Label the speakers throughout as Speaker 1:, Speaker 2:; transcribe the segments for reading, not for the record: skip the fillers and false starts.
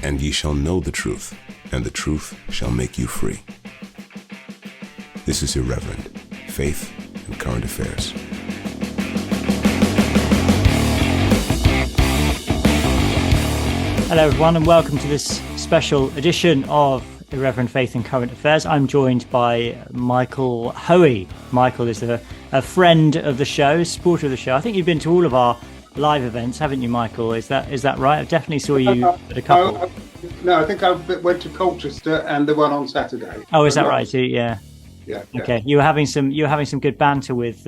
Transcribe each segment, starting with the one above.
Speaker 1: and ye shall know the truth, and the truth shall make you free. This is Irreverent, Faith and Current Affairs.
Speaker 2: Hello everyone, and welcome to this special edition of Irreverent Faith and Current Affairs. I'm joined by Michael Hooey. Michael is a friend of the show, supporter of the show. I think you've been to all of our live events, haven't you, Michael? Is that right? I definitely saw you at a couple.
Speaker 3: No, I think I went to Colchester and the one on Saturday.
Speaker 2: Oh, is that right? Yeah.
Speaker 3: Yeah.
Speaker 2: Okay. You were having some good banter with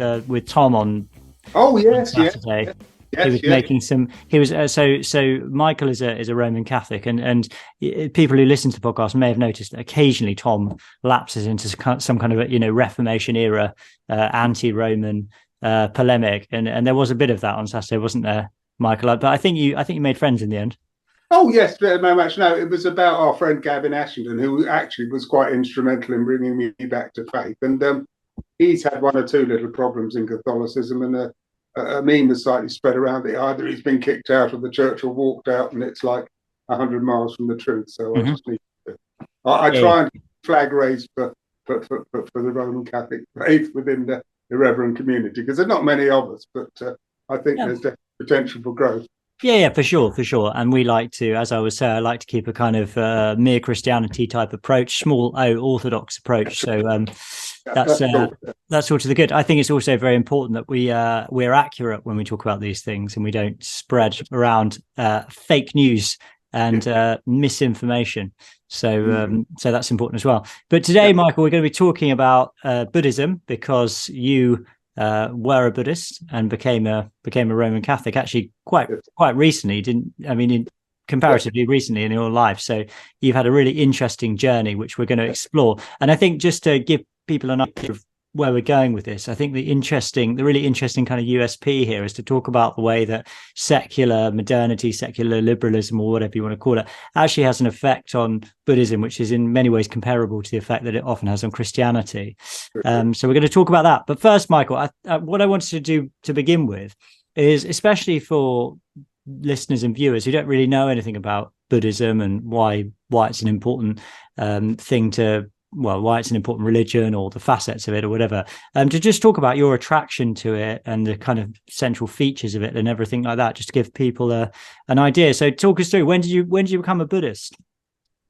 Speaker 2: Tom on.
Speaker 3: Oh yes,
Speaker 2: on Saturday.
Speaker 3: Yes.
Speaker 2: He was making some. He was so. Michael is a Roman Catholic, and people who listen to the podcast may have noticed that occasionally Tom lapses into some kind of Reformation era anti-Roman polemic, and there was a bit of that on Saturday, wasn't there, Michael? But I think you made friends in the end.
Speaker 3: Oh yes, very much. No, it was about our friend Gavin Ashenden, who actually was quite instrumental in bringing me back to faith, and he's had one or two little problems in Catholicism, and a meme was slightly spread around that either he's been kicked out of the church or walked out, and it's like 100 miles from the truth. So I just need to. I try and flag raise for the Roman Catholic faith within the irreverent community, because there's not many of us, but I think there's definitely potential for growth.
Speaker 2: Yeah, for sure. And we like to, as I was saying, I like to keep a kind of mere Christianity type approach, small O orthodox approach. So that's sort of the good. I think it's also very important that we're accurate when we talk about these things, and we don't spread around fake news and misinformation. So that's important as well. But today, Michael, we're going to be talking about Buddhism, because you were a Buddhist and became a Roman Catholic actually quite recently, comparatively recently in your life. So you've had a really interesting journey, which we're going to explore. And I think, just to give people an idea of where we're going with this, I think the really interesting kind of USP here is to talk about the way that secular modernity, secular liberalism, or whatever you want to call it, actually has an effect on Buddhism, which is in many ways comparable to the effect that it often has on Christianity. So we're going to talk about that. But first, Michael, what I wanted to do to begin with is, especially for listeners and viewers who don't really know anything about Buddhism and why it's an important why it's an important religion, or the facets of it, or whatever, to just talk about your attraction to it and the kind of central features of it and everything like that, just to give people an idea. So talk us through, when did you become a Buddhist?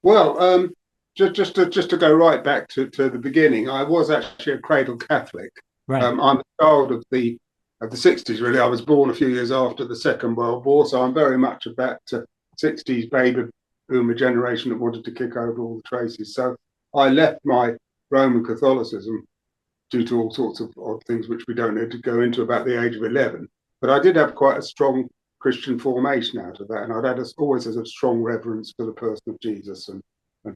Speaker 3: Well, just to go right back to the beginning, I was actually a cradle Catholic.
Speaker 2: Right.
Speaker 3: I'm a child of the 60s, really. I was born a few years after the Second World War, so I'm very much a back to 60s baby boomer generation that wanted to kick over all the traces. So I left my Roman Catholicism due to all sorts of odd things which we don't need to go into about the age of 11. But I did have quite a strong Christian formation out of that, and I'd always had a strong reverence for the person of Jesus and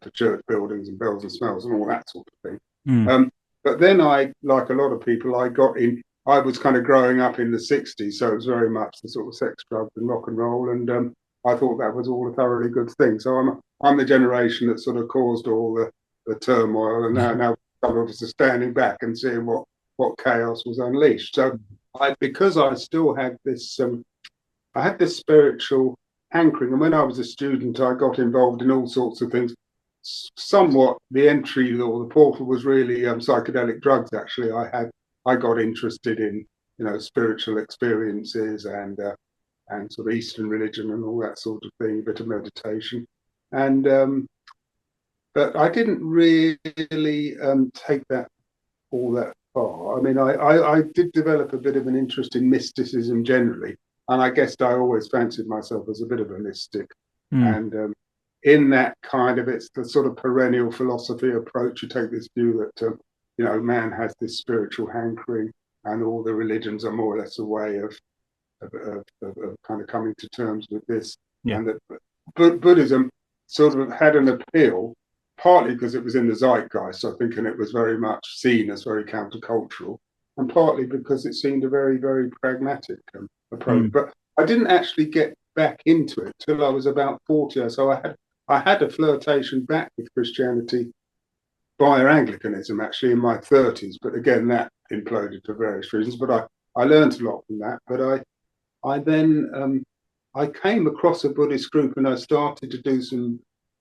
Speaker 3: for church buildings and bells and smells and all that sort of thing. But then I, like a lot of people, I was kind of growing up in the 60s, so it was very much the sort of sex, drugs and rock and roll, and I thought that was all a thoroughly good thing. So I'm the generation that sort of caused all the turmoil, and now some of us are standing back and seeing what chaos was unleashed. So because I still had this I had this spiritual anchoring, and when I was a student I got involved in all sorts of things. Somewhat the entry or the portal was really psychedelic drugs. Actually, I got interested in spiritual experiences and sort of Eastern religion and all that sort of thing, a bit of meditation, and but I didn't really take that all that far. I mean, I did develop a bit of an interest in mysticism generally, and I guess I always fancied myself as a bit of a mystic. And in that kind of, it's the sort of perennial philosophy approach. You take this view that man has this spiritual hankering, and all the religions are more or less a way of kind of coming to terms with this. And that Buddhism sort of had an appeal, partly because it was in the zeitgeist, I think, and it was very much seen as very countercultural, and partly because it seemed a very, very pragmatic approach. But I didn't actually get back into it till I was about 40. So I had a flirtation back with Christianity via Anglicanism, actually, in my 30s. But again, that imploded for various reasons. But I learned a lot from that. But I then I came across a Buddhist group and I started to do some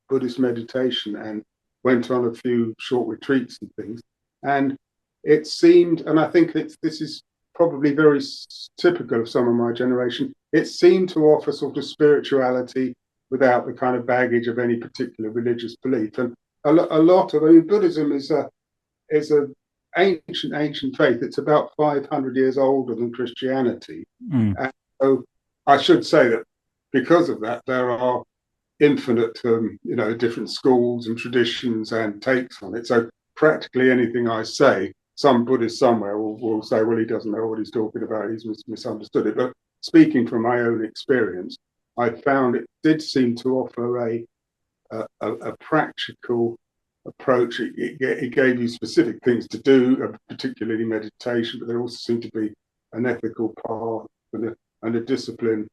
Speaker 3: Buddhist meditation and went on a few short retreats and things. And it seemed, and I think this is probably very typical of some of my generation, it seemed to offer sort of spirituality without the kind of baggage of any particular religious belief. And a lot of, I mean, Buddhism is a ancient faith. It's about 500 years older than Christianity. And so I should say that because of that, there are infinite, different schools and traditions and takes on it. So practically anything I say, some Buddhist somewhere will say, well, he doesn't know what he's talking about. He's misunderstood it. But speaking from my own experience, I found it did seem to offer a practical approach. It gave you specific things to do, particularly meditation, but there also seemed to be an ethical path and a discipline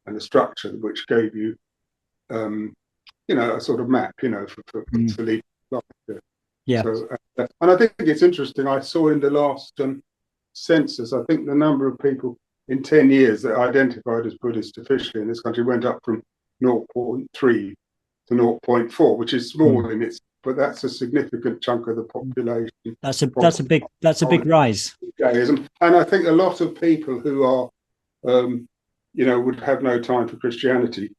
Speaker 3: and a structure which gave you, a sort of map, for leading life.
Speaker 2: Yeah.
Speaker 3: So, and I think it's interesting. I saw in the last census, I think the number of people in 10 years that identified as Buddhist officially in this country went up from 0.3 to 0.4, which is small in its, but that's a significant chunk of the population.
Speaker 2: That's a big rise.
Speaker 3: And I think a lot of people who are, would have no time for Christianity,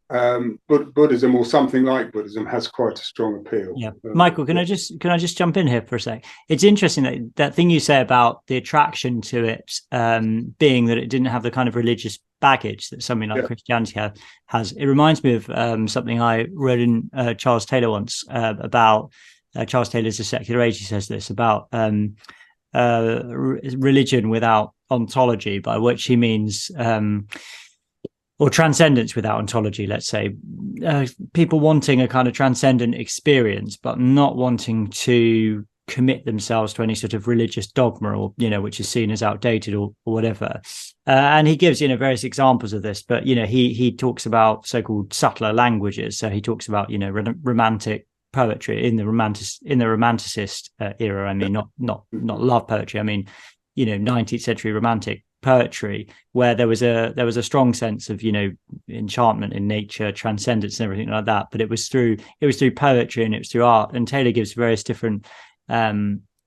Speaker 3: but Buddhism or something like Buddhism has quite a strong appeal.
Speaker 2: Yeah, Michael, can I just jump in here for a sec? It's interesting that thing you say about the attraction to it being that it didn't have the kind of religious baggage that something like Christianity has. It reminds me of something I read in Charles Taylor once about. Charles Taylor's A Secular Age. He says this about religion without ontology, by which he means. Or transcendence without ontology, let's say, people wanting a kind of transcendent experience, but not wanting to commit themselves to any sort of religious dogma or, which is seen as outdated or whatever. And he gives, various examples of this, but, he talks about so-called subtler languages. So he talks about, romantic poetry in the romanticist era. I mean, not love poetry. I mean, 19th century romantic poetry, where there was a strong sense of enchantment in nature, transcendence and everything like that, but it was through poetry and it was through art. And Taylor gives various different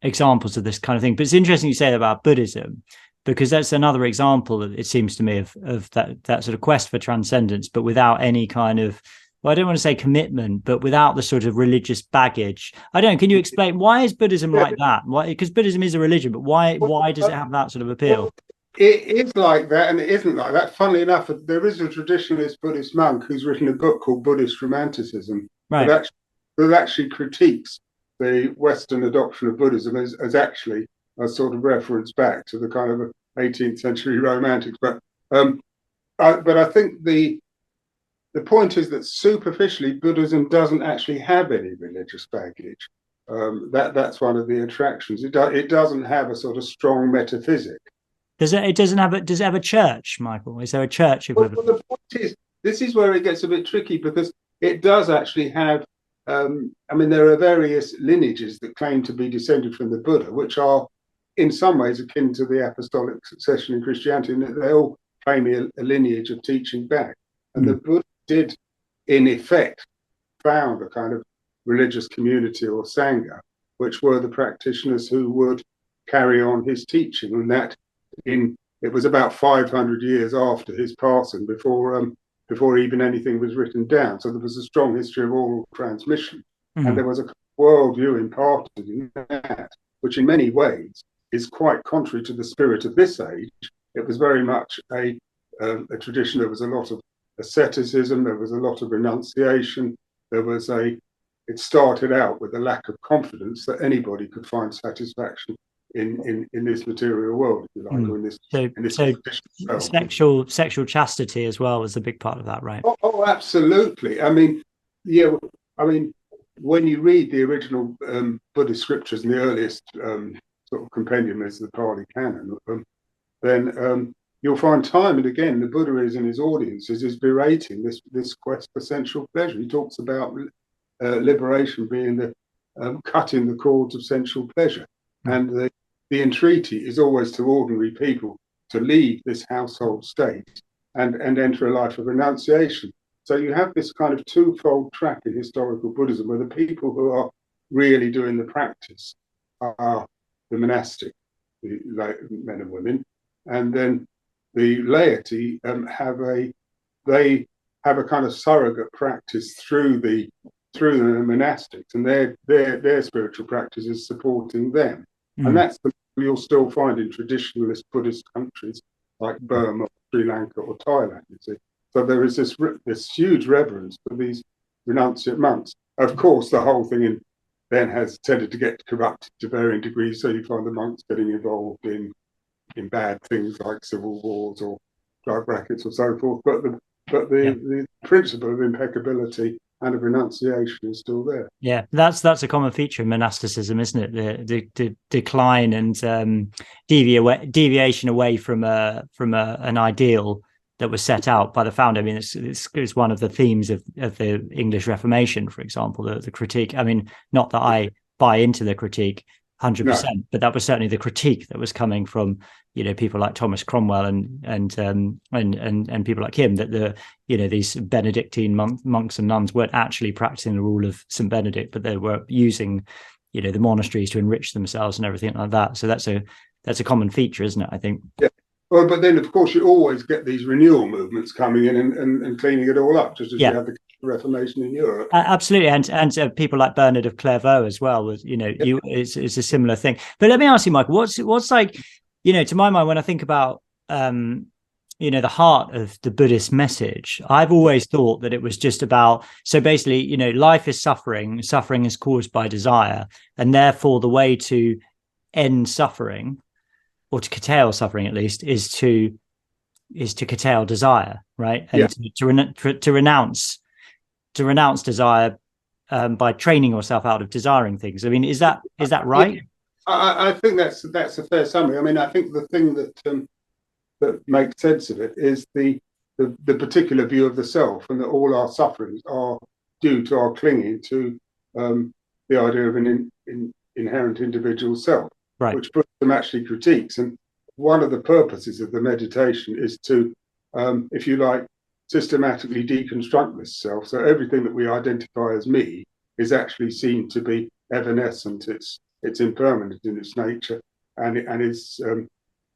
Speaker 2: examples of this kind of thing. But it's interesting you say that about Buddhism, because that's another example, it seems to me, of that sort of quest for transcendence, but without any kind of, well, I don't want to say commitment, but without the sort of religious baggage. Can you explain, why is Buddhism like that? Why? Because Buddhism is a religion, but why does it have that sort of appeal?
Speaker 3: It is like that, and it isn't like that. Funnily enough, there is a traditionalist Buddhist monk who's written a book called Buddhist Romanticism,
Speaker 2: right,
Speaker 3: that actually critiques the Western adoption of Buddhism as actually a sort of reference back to the kind of 18th century romantics. But I think the point is that superficially Buddhism doesn't actually have any religious baggage. That's one of the attractions. It doesn't have a sort of strong metaphysic.
Speaker 2: Does it have a church, Michael? Is there a church equivalent?
Speaker 3: Well, the point is, this is where it gets a bit tricky, because it does actually have, there are various lineages that claim to be descended from the Buddha, which are in some ways akin to the apostolic succession in Christianity, and they all claim a lineage of teaching back. And the Buddha did, in effect, found a kind of religious community or sangha, which were the practitioners who would carry on his teaching, and that it was about 500 years after his passing before even anything was written down. So there was a strong history of oral transmission, and there was a worldview imparted in that, which in many ways is quite contrary to the spirit of this age. It was very much a tradition. There was a lot of asceticism. There was a lot of renunciation. It started out with a lack of confidence that anybody could find satisfaction in this material world, if you like, or in this
Speaker 2: sexual chastity as well was a big part of that, right?
Speaker 3: Oh, absolutely. When you read the original Buddhist scriptures in the earliest sort of compendium as the Pali Canon, then you'll find time and again the Buddha is in his audiences is berating this quest for sensual pleasure. He talks about liberation being the cutting the cords of sensual pleasure, and the entreaty is always to ordinary people to leave this household state and enter a life of renunciation. So you have this kind of twofold track in historical Buddhism, where the people who are really doing the practice are the monastic, the men and women, and then the laity they have a kind of surrogate practice through the monastics, and their spiritual practice is supporting them. And that's the you'll still find in traditionalist Buddhist countries like Burma, Sri Lanka, or Thailand. You see, so there is this huge reverence for these renunciate monks. Of course, the whole thing then has tended to get corrupted to varying degrees. So you find the monks getting involved in bad things like civil wars or drug rackets or so forth. But the principle of impeccability and of renunciation is still there.
Speaker 2: Yeah, that's a common feature of monasticism, isn't it? The decline and deviation away from an ideal that was set out by the founder. I mean, it's one of the themes of the English Reformation, for example, the critique. I mean, not that I buy into the critique 100%, but that was certainly the critique that was coming from, people like Thomas Cromwell and people like him, that these Benedictine monks and nuns weren't actually practicing the rule of St. Benedict, but they were using, the monasteries to enrich themselves and everything like that. So that's a common feature, isn't it? I think.
Speaker 3: Yeah. Well, but then of course you always get these renewal movements coming in and cleaning it all up, just as you have the Reformation in Europe.
Speaker 2: Absolutely, and people like Bernard of Clairvaux as well. It's a similar thing. But let me ask you, Michael, what's like, to my mind, when I think about the heart of the Buddhist message, I've always thought that it was just about, so basically, life is suffering is caused by desire, and therefore the way to end suffering, or to curtail suffering at least, is to curtail desire, right? And to renounce desire by training yourself out of desiring things. I mean, is that right?
Speaker 3: I think that's a fair summary. I mean, I think the thing that makes sense of it is the particular view of the self, and that all our sufferings are due to our clinging to the idea of an inherent individual self, right, which Buddhism actually critiques. And one of the purposes of the meditation is to, if you like, systematically deconstruct this self. So everything that we identify as me is actually seen to be evanescent. It's impermanent in its nature, and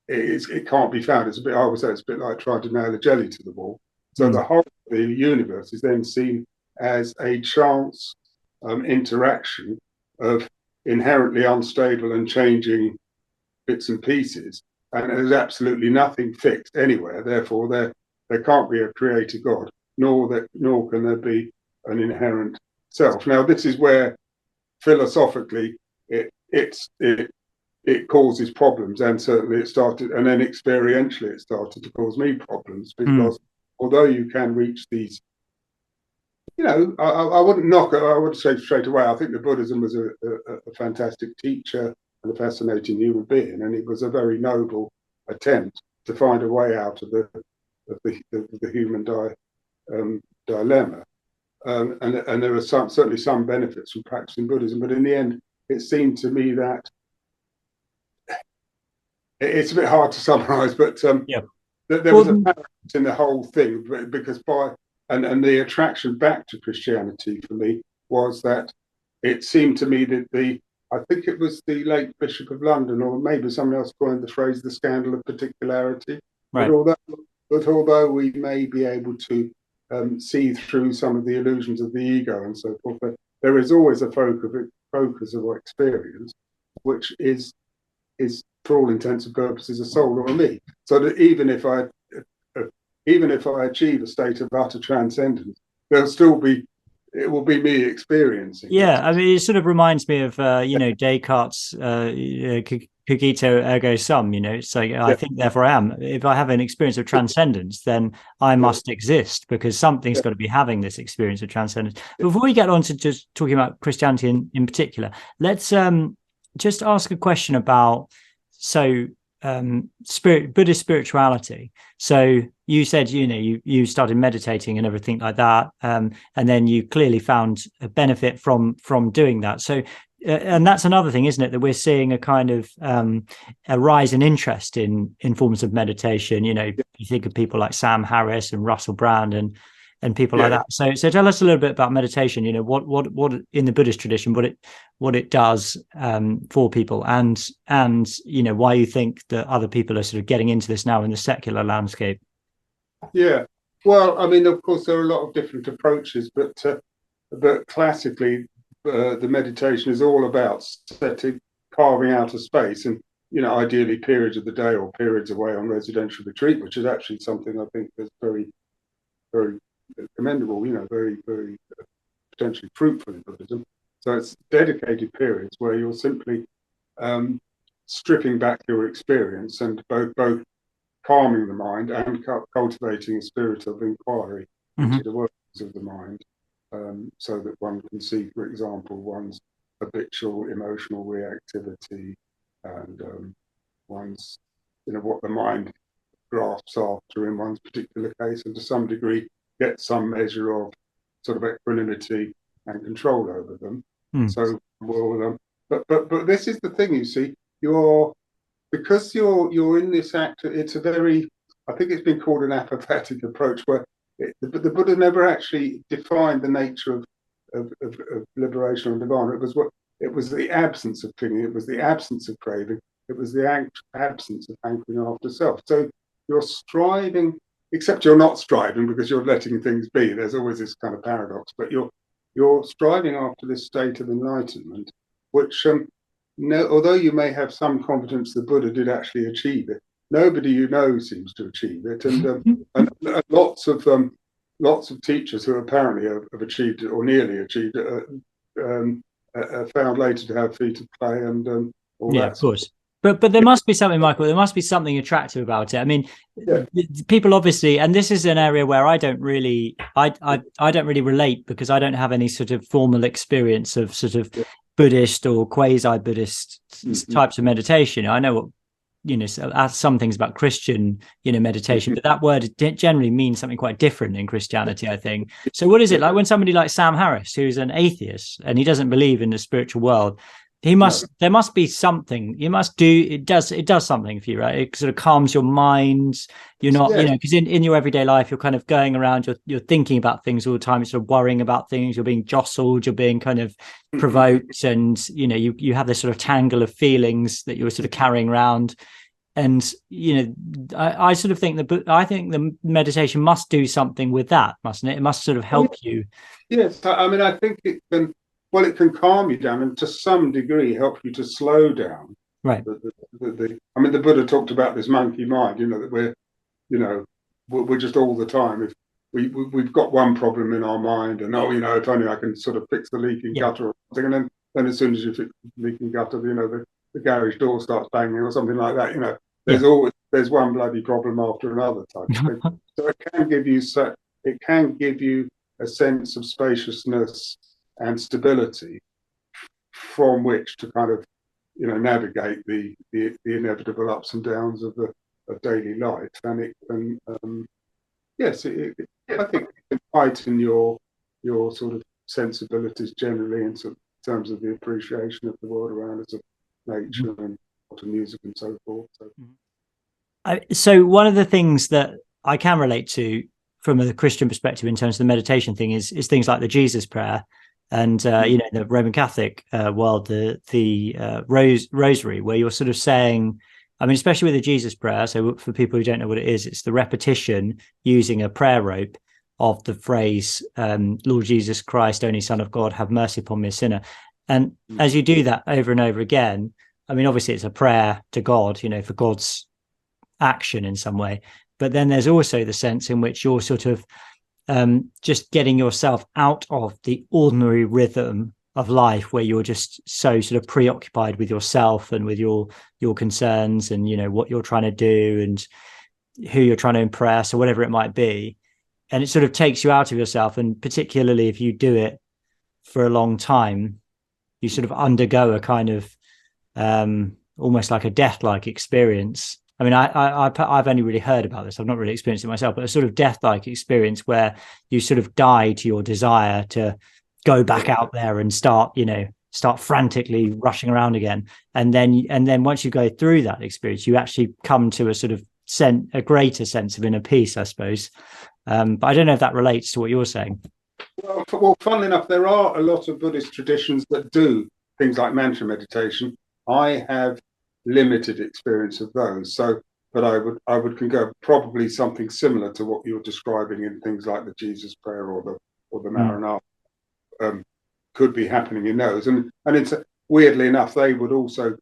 Speaker 3: it can't be found. I would say it's a bit like trying to nail a jelly to the wall. So the whole of the universe is then seen as a chance interaction of inherently unstable and changing bits and pieces, and there's absolutely nothing fixed anywhere. Therefore, there can't be a creator God, nor can there be an inherent self. Now, this is where philosophically it causes problems, and certainly it started, and then experientially it started to cause me problems, because although you can reach these, I wouldn't knock it. I would say straight away, I think the Buddhism was a fantastic teacher and a fascinating human being, and it was a very noble attempt to find a way out of the human dilemma. And there are certainly some benefits from practicing Buddhism, but in the end, it seemed to me that it's a bit hard to summarize, but there was a paradox in the whole thing, because and the attraction back to Christianity for me was that it seemed to me that I think it was the late Bishop of London, or maybe someone else coined the phrase, the scandal of particularity. Right. But although we may be able to see through some of the illusions of the ego and so forth, but there is always a focus of our experience, which is for all intents and purposes a soul or a me. So that even if I achieve a state of utter transcendence, it will be me experiencing.
Speaker 2: Yeah, I mean, it sort of reminds me of Descartes' cogito ergo sum. It's like I think, therefore I am. If I have an experience of transcendence, then I must exist, because something's got to be having this experience of transcendence. Before we get on to just talking about Christianity in particular, let's just ask a question about Buddhist spirituality. So you said you started meditating and everything like that, and then you clearly found a benefit from doing that. So and that's another thing, isn't it, that we're seeing a kind of a rise in interest in forms of meditation. You know, you think of people like Sam Harris and Russell Brand and people like that. So tell us a little bit about meditation. You know, what in the Buddhist tradition, what it does for people, and you know, why you think that other people are sort of getting into this now in the secular landscape.
Speaker 3: Yeah, well, I mean, of course, there are a lot of different approaches, but classically, the meditation is all about carving out a space, and you know, ideally periods of the day or periods away on residential retreat, which is actually something I think is very, very commendable. You know, very, very potentially fruitful in Buddhism. So it's dedicated periods where you're simply stripping back your experience and both calming the mind and cultivating a spirit of inquiry into the workings of the mind, so that one can see, for example, one's habitual emotional reactivity and one's, you know, what the mind grasps after in one's particular case, and to some degree get some measure of sort of equanimity and control over them. So, well, but this is the thing, you see, because you're in this act. It's a very, I think it's been called an apophatic approach, where the Buddha never actually defined the nature of liberation or nirvana. It was the absence of clinging. It was the absence of craving. It was the absence of hankering after self. So you're striving, except you're not striving because you're letting things be. There's always this kind of paradox, but you're striving after this state of enlightenment, which although you may have some confidence the Buddha did actually achieve it, nobody you know seems to achieve it, and lots of teachers who apparently have achieved it or nearly achieved it found later to have feet of clay and all that.
Speaker 2: Of course. But there must be something, Michael. There must be something attractive about it. I mean, people obviously, and this is an area where I don't really relate, because I don't have any sort of formal experience of sort of Buddhist or quasi-Buddhist types of meditation. I know what, you know, some things about Christian, you know, meditation, but that word generally means something quite different in Christianity, I think. So what is it like when somebody like Sam Harris, who's an atheist and he doesn't believe in the spiritual world, there must be something you must do. It does something for you, right? It sort of calms your mind. You're not, you know, because in your everyday life, you're kind of going around, you're thinking about things all the time. You're sort of worrying about things. You're being jostled. You're being kind of provoked. And, you know, you have this sort of tangle of feelings that you're sort of carrying around. And, you know, I sort of think I think the meditation must do something with that, mustn't it? It must sort of help you.
Speaker 3: Yes. I mean, I think it can. Well, it can calm you down and to some degree help you to slow down.
Speaker 2: Right.
Speaker 3: I mean, the Buddha talked about this monkey mind, you know, that we're just all the time. If we've got one problem in our mind, and you know, if only I can sort of fix the leaking gutter or something, and then as soon as you fix the leaking gutter, you know, the garage door starts banging or something like that. You know, there's one bloody problem after another type of thing. So it can give you a sense of spaciousness and stability from which to kind of, you know, navigate the inevitable ups and downs of daily life. And it can, I think it can heighten your sort of sensibilities generally in terms of the appreciation of the world around us, of nature and music and so forth.
Speaker 2: So one of the things that I can relate to from a Christian perspective in terms of the meditation thing is things like the Jesus prayer. And you know, the Roman Catholic world, the rosary, where you're sort of saying, I mean, especially with the Jesus prayer. So for people who don't know what it is, it's the repetition using a prayer rope of the phrase, Lord Jesus Christ, only Son of God, have mercy upon me, a sinner. And as you do that over and over again, I mean, obviously it's a prayer to God, you know, for God's action in some way. But then there's also the sense in which you're sort of just getting yourself out of the ordinary rhythm of life, where you're just so sort of preoccupied with yourself and with your concerns and, you know, what you're trying to do and who you're trying to impress or whatever it might be. And it sort of takes you out of yourself. And particularly if you do it for a long time, you sort of undergo a kind of almost like a death-like experience. I mean, I've only really heard about this. I've not really experienced it myself, but a sort of death-like experience where you sort of die to your desire to go back out there and start start frantically rushing around again. And then once you go through that experience, you actually come to a sort of a greater sense of inner peace, I suppose. But I don't know if that relates to what you're saying.
Speaker 3: Well, funnily enough, there are a lot of Buddhist traditions that do things like mantra meditation. I have limited experience of those, but I would concur probably something similar to what you're describing in things like the Jesus prayer or the Maranatha could be happening in those. And it's weirdly enough, they would also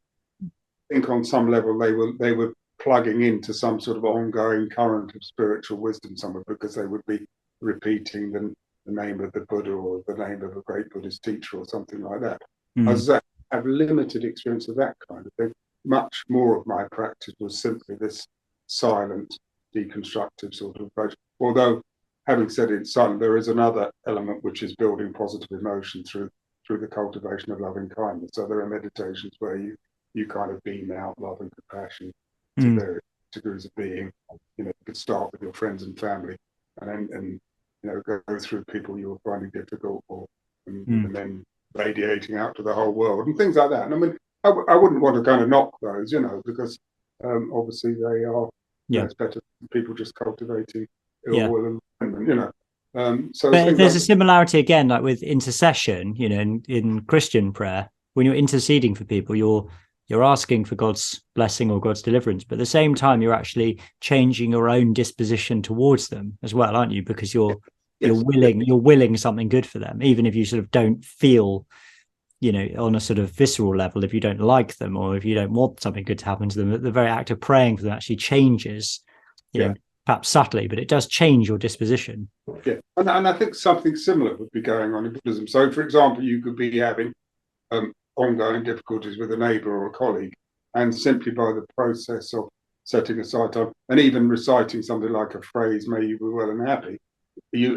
Speaker 3: think on some level they were plugging into some sort of ongoing current of spiritual wisdom somewhere, because they would be repeating the name of the Buddha or the name of a great Buddhist teacher or something like that. As I have limited experience of that kind of thing. Much more of my practice was simply this silent, deconstructive sort of approach. Although, having said it's silent, there is another element which is building positive emotion through the cultivation of loving kindness. So there are meditations where you kind of beam out love and compassion to various degrees of being. You could start with your friends and family, and go through people you were finding difficult, and then radiating out to the whole world and things like that. And I mean, I wouldn't want to kind of knock those, because obviously they are. It's better than people just cultivating ill will and so.
Speaker 2: But there's a similarity again, like with intercession. In Christian prayer, when you're interceding for people, you're asking for God's blessing or God's deliverance, but at the same time, you're actually changing your own disposition towards them as well, aren't you? Because you're willing something good for them, even if you sort of don't feel, on a sort of visceral level, if you don't like them or if you don't want something good to happen to them. The very act of praying for them actually changes, perhaps subtly, but it does change your disposition.
Speaker 3: Yeah, and I think something similar would be going on in Buddhism. So, for example, you could be having ongoing difficulties with a neighbour or a colleague, and simply by the process of setting aside time and even reciting something like a phrase, "May you be well and happy,"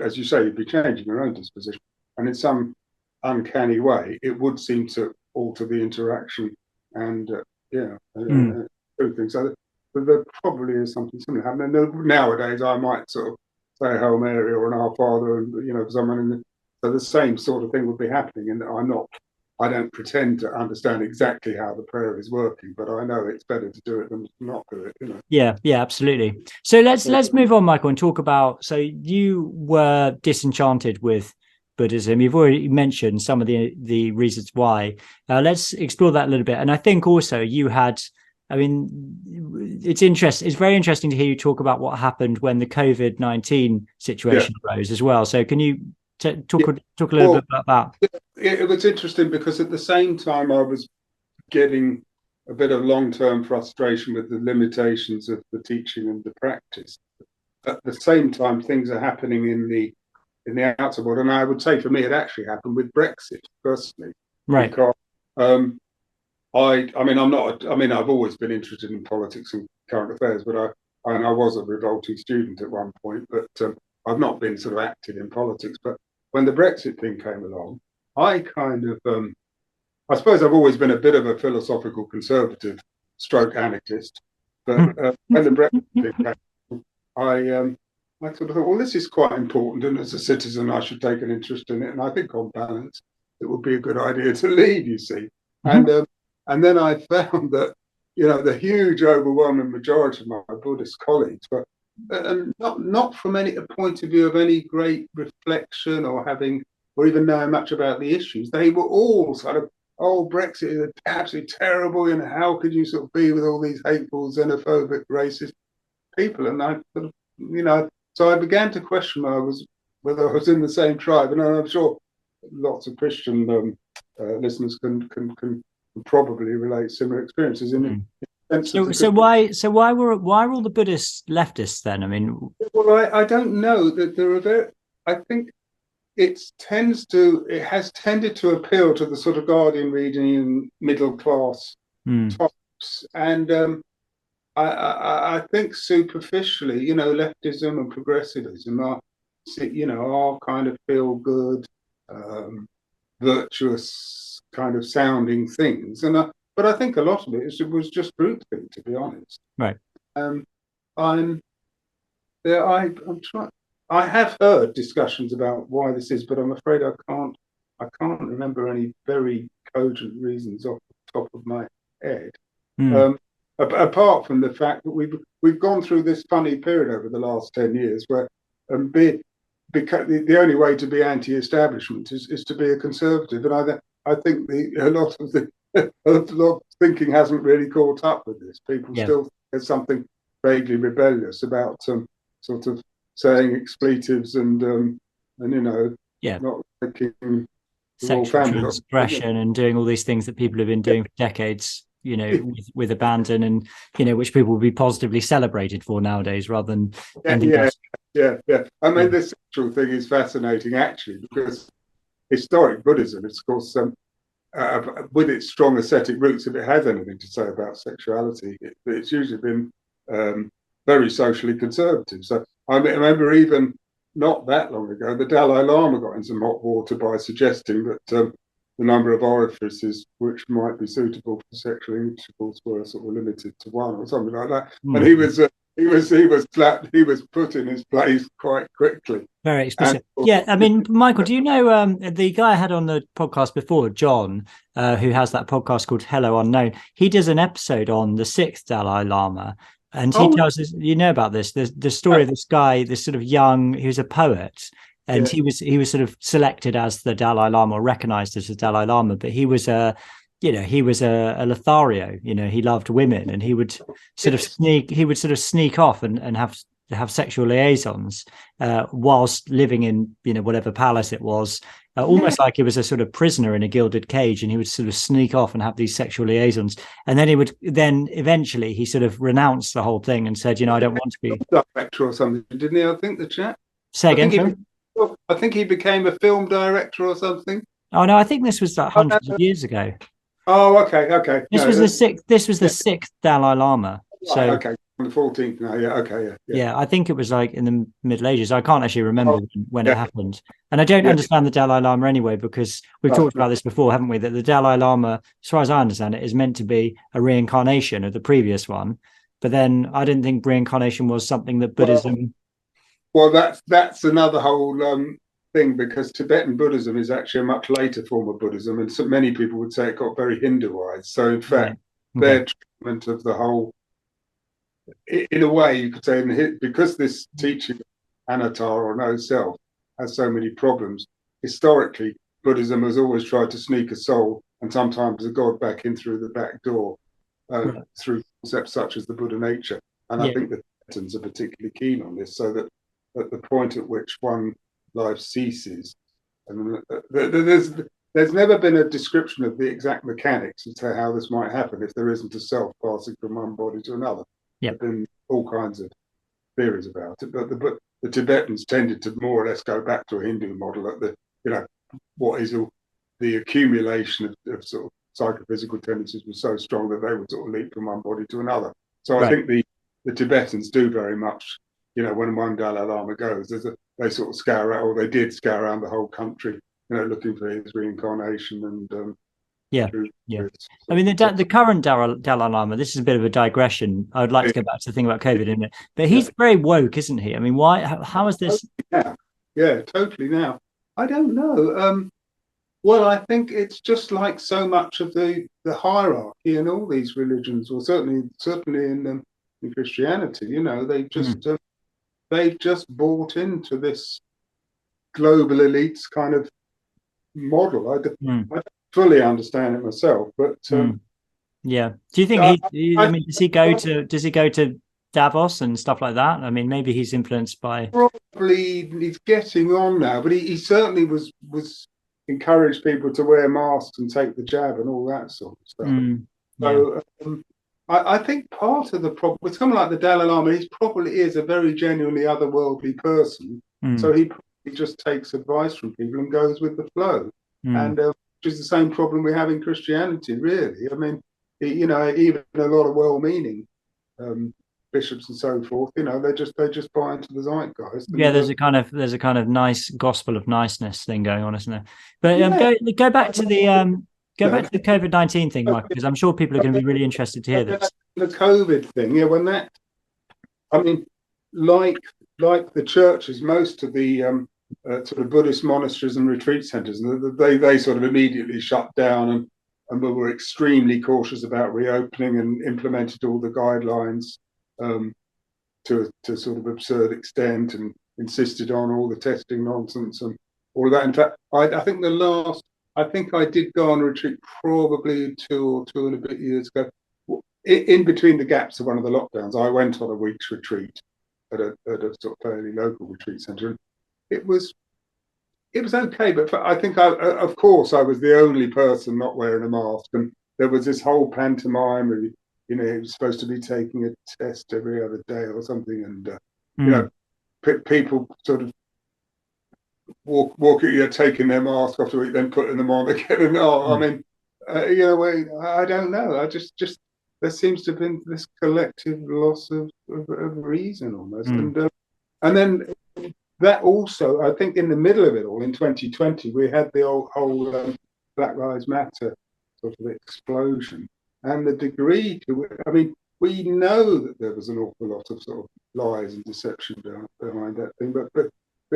Speaker 3: as you say, you'd be changing your own disposition, and in some uncanny way, it would seem to alter the interaction and things. So there probably is something similar happening. Nowadays, I might sort of say a Hail Mary or an Our Father, and someone so the same sort of thing would be happening. And I don't pretend to understand exactly how the prayer is working, but I know it's better to do it than to not do it.
Speaker 2: Yeah, absolutely. So let's move on, Michael, and talk about. So you were disenchanted with Buddhism. You've already mentioned some of the reasons why. Let's explore that a little bit. And I think also you had. I mean, it's very interesting to hear you talk about what happened when the COVID-19 situation arose as well. So can you talk a little bit about that?
Speaker 3: It was interesting because at the same time I was getting a bit of long-term frustration with the limitations of the teaching and the practice. At the same time, things are happening in the outer world, and I would say for me it actually happened with Brexit personally,
Speaker 2: right?
Speaker 3: Because I've always been interested in politics and current affairs, but I was a revolting student at one point, but I've not been sort of active in politics. But when the Brexit thing came along, I kind of, I suppose I've always been a bit of a philosophical conservative stroke anarchist, but when the Brexit thing came, I sort of thought, well, this is quite important, and as a citizen, I should take an interest in it. And I think on balance, it would be a good idea to leave, you see. And then I found that, the huge overwhelming majority of my Buddhist colleagues, but not from any point of view of any great reflection or even knowing much about the issues, they were all sort of, "Oh, Brexit is absolutely terrible, and how could you sort of be with all these hateful, xenophobic, racist people?" And I sort of, so I began to question whether I was in the same tribe, and I'm sure lots of Christian listeners can probably relate similar experiences
Speaker 2: So why were all the Buddhists leftists then? I mean,
Speaker 3: well, I don't know that there are I think it has tended to appeal to the sort of Guardian reading middle class types, and I think superficially, leftism and progressivism are kind of feel good, virtuous kind of sounding things, but I think a lot of it was just groupthink, to be honest.
Speaker 2: Right.
Speaker 3: I'm trying. I have heard discussions about why this is, but I'm afraid I can't I can't remember any very cogent reasons off the top of my head. Apart from the fact that we've gone through this funny period over the last 10 years where because the only way to be anti-establishment is to be a conservative, and I think a lot of thinking hasn't really caught up with this. People still think there's something vaguely rebellious about sort of saying expletives and not thinking
Speaker 2: sexual transgression and doing all these things that people have been doing for decades, with abandon, and which people will be positively celebrated for nowadays rather than I mean, this sexual thing is fascinating actually, because historic Buddhism, of course, with its strong ascetic roots, if it has anything to say about sexuality, it's usually been very socially conservative. So I remember even not that long ago, the Dalai Lama got in some hot water by suggesting that the number of orifices which might be suitable for sexual intercourse were sort of limited to one or something like that. And he was slapped. He was put in his place quite quickly. Very explicit. I mean, Michael, do you know the guy I had on the podcast before, John, who has that podcast called Hello Unknown? He does an episode on the 6th Dalai Lama. And he tells us, about this, the story of this guy, this sort of young, he was a poet, and he was sort of selected as the Dalai Lama, or recognized as the Dalai Lama, but he was a Lothario, he loved women, and he would sort of sneak off and have sexual liaisons whilst living in, whatever palace it was, almost like he was a sort of prisoner in a gilded cage, and he would sort of sneak off and have these sexual liaisons. And then eventually he sort of renounced the whole thing and said, I don't want to be
Speaker 3: director or something, didn't he? I think the chap.
Speaker 2: Say again.
Speaker 3: I think he became a film director or something.
Speaker 2: Oh no, I think this was like hundreds of years ago.
Speaker 3: Oh, okay.
Speaker 2: This was the sixth. This was the 6th Dalai Lama. So
Speaker 3: okay, on the 14th now. Yeah,
Speaker 2: I think it was like in the Middle Ages. I can't actually remember when it happened, and I don't understand the Dalai Lama anyway, because we've talked about this before, haven't we? That the Dalai Lama, as far as I understand it, is meant to be a reincarnation of the previous one. But then I didn't think reincarnation was something that Buddhism.
Speaker 3: Well, that's another whole thing, because Tibetan Buddhism is actually a much later form of Buddhism, and so many people would say it got very Hinduized. So in fact, their treatment of the whole, in a way, you could say, because this teaching anatta or no self has so many problems, historically Buddhism has always tried to sneak a soul and sometimes a god back in through the back door through concepts such as the Buddha nature. And I think the Tibetans are particularly keen on this, so that at the point at which one life ceases, and there's never been a description of the exact mechanics as to how this might happen if there isn't a self passing from one body to another. There have been all kinds of theories about it, but the Tibetans tended to more or less go back to a Hindu model, that what is the accumulation of sort of psychophysical tendencies was so strong that they would sort of leap from one body to another. So I think the Tibetans do very much, when one Dalai Lama goes, they sort of scour out, or they did scour around the whole country, looking for his reincarnation and
Speaker 2: I mean, the current Dalai Lama, this is a bit of a digression. I would like to go back to the thing about COVID in a minute, but he's very woke, isn't he? I mean, why? How is this?
Speaker 3: Yeah, totally. Now, I don't know. Well, I think it's just like so much of the hierarchy in all these religions, or certainly in Christianity. They've just bought into this global elites kind of model. I don't fully understand it myself, but
Speaker 2: do you think does he go to Davos and stuff like that? I mean, maybe he's influenced by.
Speaker 3: Probably he's getting on now, but he certainly was encouraged people to wear masks and take the jab and all that sort of stuff. So I think part of the problem with someone like the Dalai Lama, he probably is a very genuinely otherworldly person. So he probably just takes advice from people and goes with the flow. And which is the same problem we have in Christianity, really. I mean, even a lot of well-meaning bishops and so forth, they just buy into the zeitgeist.
Speaker 2: Yeah, there's a kind of nice gospel of niceness thing going on, isn't there? But go back to the COVID-19 thing, Michael, because I'm sure people are going to be really interested to hear this.
Speaker 3: The COVID thing, like the churches, most of the sort of Buddhist monasteries and retreat centres, and they sort of immediately shut down, and we were extremely cautious about reopening and implemented all the guidelines to sort of absurd extent, and insisted on all the testing nonsense and all of that. In fact, I think I did go on a retreat probably two and a bit years ago. In between the gaps of one of the lockdowns, I went on a week's retreat at a sort of fairly local retreat centre. It was okay, but I think of course I was the only person not wearing a mask, and there was this whole pantomime of, he was supposed to be taking a test every other day or something, and people sort of walking, taking their mask off the week, then putting them on again. And I mean, I don't know. I just there seems to have been this collective loss of reason almost, and then that also, I think, in the middle of it all, in 2020, we had the whole Black Lives Matter sort of explosion, and the degree to which, I mean, we know that there was an awful lot of sort of lies and deception behind that thing, but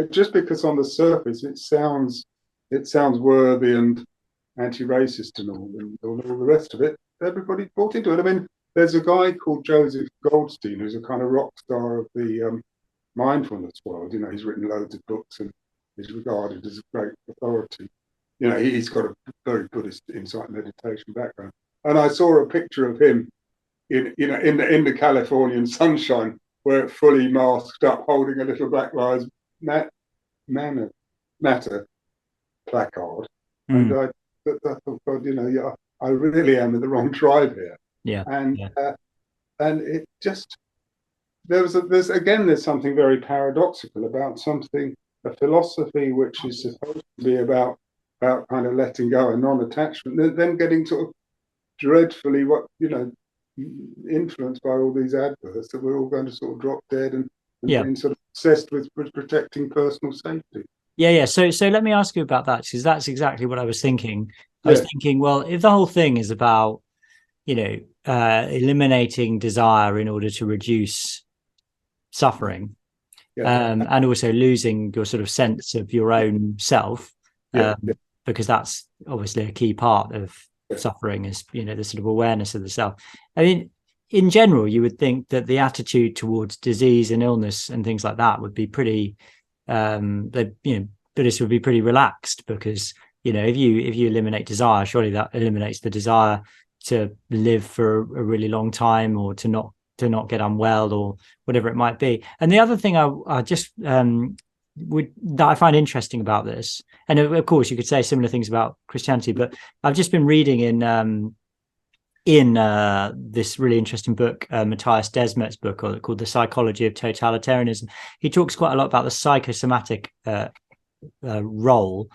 Speaker 3: just because on the surface it sounds worthy and anti-racist and all the rest of it, everybody bought into it. I mean, there's a guy called Joseph Goldstein who's a kind of rock star of the mindfulness world. He's written loads of books and is regarded as a great authority. He's got a very Buddhist insight meditation background, and I saw a picture of him in the Californian sunshine, where fully masked up, holding a little Black Lives Matter placard, and I thought, God, I really am in the wrong tribe here. And it just, there's something very paradoxical about a philosophy which is supposed to be about kind of letting go and non-attachment, then getting sort of dreadfully influenced by all these adverts that we're all going to sort of drop dead and being sort of obsessed with protecting personal safety.
Speaker 2: So let me ask you about that, because that's exactly what I was thinking. I was thinking, well, if the whole thing is about eliminating desire in order to reduce suffering, and also losing your sort of sense of your own self, because that's obviously a key part of suffering, is the sort of awareness of the self. I mean, in general, you would think that the attitude towards disease and illness and things like that would be pretty Buddhists would be pretty relaxed, because if you eliminate desire, surely that eliminates the desire to live for a really long time, or to not get unwell, or whatever it might be. And the other thing I just that I find interesting about this, and of course you could say similar things about Christianity, but I've just been reading in this really interesting book, Matthias Desmet's book called The Psychology of Totalitarianism. He talks quite a lot about the psychosomatic role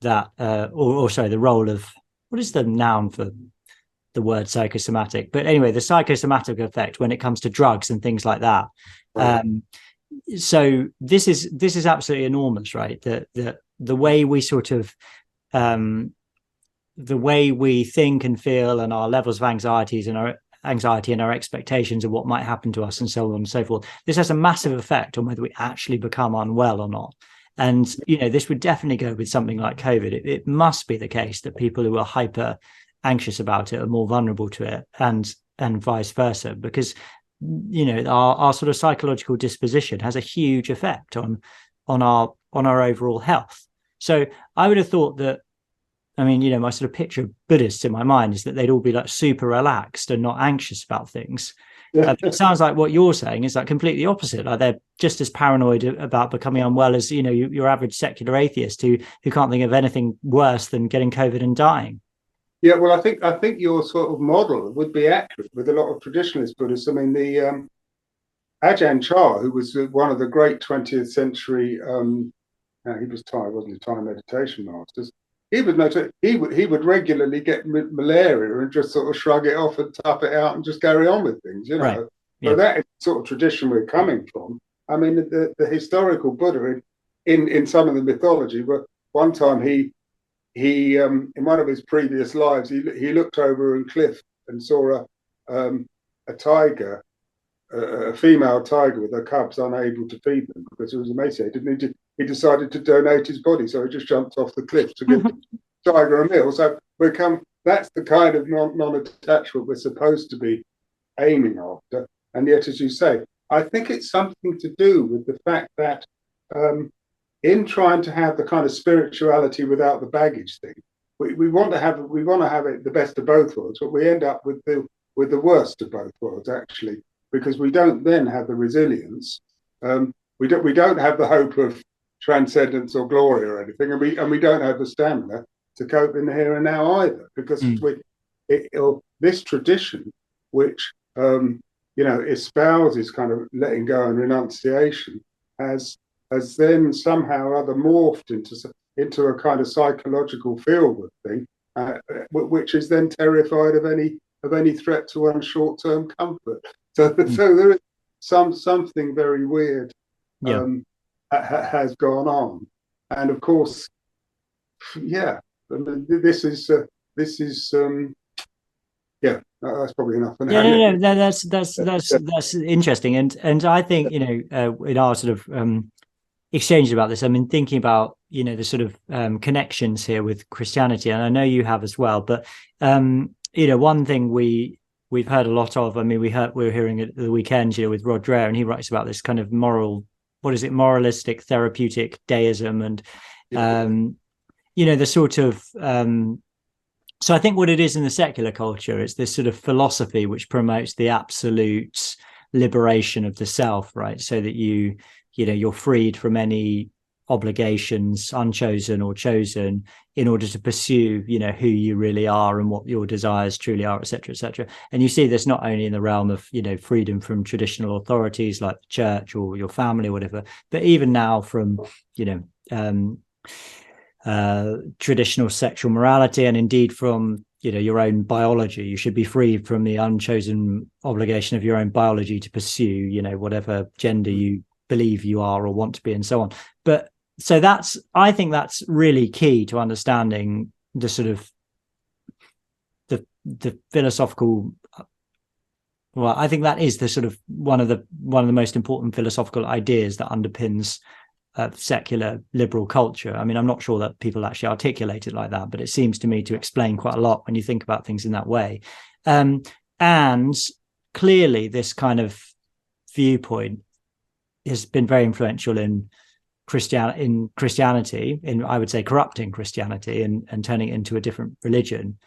Speaker 2: that, the role of, what is the noun for the word psychosomatic? But anyway, the psychosomatic effect when it comes to drugs and things like that. So this is absolutely enormous, right? The way we sort of the way we think and feel, and our levels of anxiety and our expectations of what might happen to us, and so on and so forth. This has a massive effect on whether we actually become unwell or not. And this would definitely go with something like COVID. It must be the case that people who are hyper anxious about it are more vulnerable to it, and vice versa, because our sort of psychological disposition has a huge effect on our overall health. So I would have thought that, I mean, my sort of picture of Buddhists in my mind is that they'd all be like super relaxed and not anxious about things. It sounds like what you're saying is like completely opposite. Like they're just as paranoid about becoming unwell as your average secular atheist who can't think of anything worse than getting COVID and dying.
Speaker 3: Yeah, well, I think your sort of model would be accurate with a lot of traditionalist Buddhists. I mean, the Ajahn Chah, who was one of the great 20th century, he was Thai, wasn't he? Thai meditation masters. He would regularly get malaria and just sort of shrug it off and tough it out and just carry on with things,
Speaker 2: Right.
Speaker 3: So that is the sort of tradition we're coming from. I mean, the historical Buddha in some of the mythology, but one time he in one of his previous lives he looked over a cliff and saw a tiger, a female tiger with her cubs, unable to feed them because it was emaciated, and he decided to donate his body, so he just jumped off the cliff to give the tiger a meal. So that's the kind of non-attachment we're supposed to be aiming after. And yet, as you say, I think it's something to do with the fact that in trying to have the kind of spirituality without the baggage thing, we want to have it the best of both worlds, but we end up with the worst of both worlds, actually, because we don't then have the resilience. We don't have the hope of transcendence or glory or anything, and we don't have the stamina to cope in the here and now either, because this tradition, which espouses kind of letting go and renunciation, has then somehow or other morphed into a kind of psychological feel-good thing, which is then terrified of any threat to one's short-term comfort. So there is something very weird has gone on, and of course, this is that's probably enough for now.
Speaker 2: No, that's interesting, and I think in our sort of exchange about this, I mean, thinking about the sort of connections here with Christianity, and I know you have as well, but one thing we've heard a lot of, I mean, we were hearing it at the weekend with Rod Dreher, and he writes about this kind of moralistic therapeutic deism, and the sort of so I think what it is in the secular culture is this sort of philosophy which promotes the absolute liberation of the self, right? So that you're freed from any obligations, unchosen or chosen, in order to pursue, who you really are and what your desires truly are, etc., etc. And you see this not only in the realm of, freedom from traditional authorities like the church or your family or whatever, but even now from, traditional sexual morality, and indeed from your own biology. You should be free from the unchosen obligation of your own biology to pursue whatever gender you believe you are or want to be, and so on. But so I think that's really key to understanding the sort of the philosophical. Well, I think that is the sort of one of the most important philosophical ideas that underpins secular liberal culture. I mean, I'm not sure that people actually articulate it like that, but it seems to me to explain quite a lot when you think about things in that way. And clearly, this kind of viewpoint has been very influential in Christianity, in, I would say, corrupting Christianity and turning it into a different religion.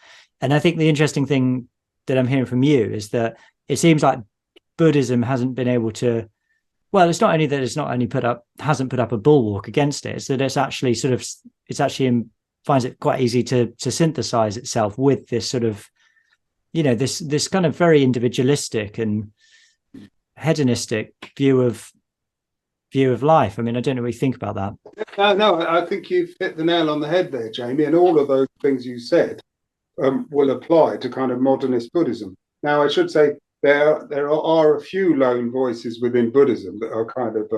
Speaker 2: And I think the interesting thing that I'm hearing from you is that it seems like Buddhism hasn't been able to. Well, it's not only that it's not only hasn't put up a bulwark against it, it's that it's actually finds it quite easy to synthesize itself with this sort of, this kind of very individualistic and hedonistic view of life. I mean, I don't know what you think about that.
Speaker 3: No, I think you've hit the nail on the head there, Jamie, and all of those things you said will apply to kind of modernist Buddhism. Now, I should say, there are a few lone voices within Buddhism that are kind of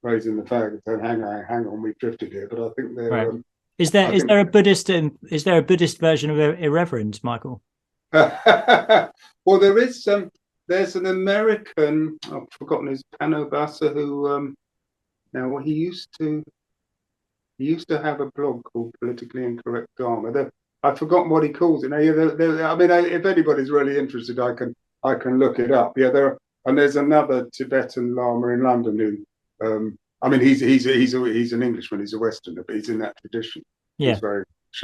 Speaker 3: raising the flag and saying, hang on, we've drifted here. But I think they're
Speaker 2: right. Is there a Buddhist version of irreverent, Michael?
Speaker 3: Well, there's an American, I've forgotten his Panobasa, who he used to have a blog called Politically Incorrect Dharma. I've forgotten what he calls it. Now, I mean, if anybody's really interested, I can look it up. Yeah, there's another Tibetan Lama in London who, I mean, he's an Englishman, he's a Westerner, but he's in that tradition.
Speaker 2: Yeah,
Speaker 3: he's very much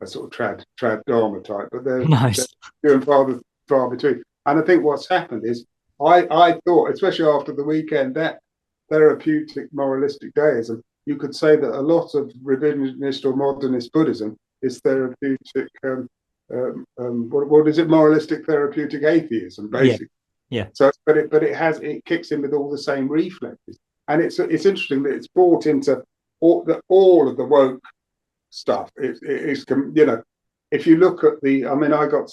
Speaker 3: a sort of trad Dharma type, but they're doing far between. And I think what's happened is I thought, especially after the weekend, that therapeutic moralistic deism, you could say that a lot of revisionist or modernist Buddhism is therapeutic. What is it? Moralistic therapeutic atheism, basically.
Speaker 2: Yeah.
Speaker 3: So, but it kicks in with all the same reflexes, and it's interesting that it's brought into all of the woke stuff. It's if you look at I mean, I got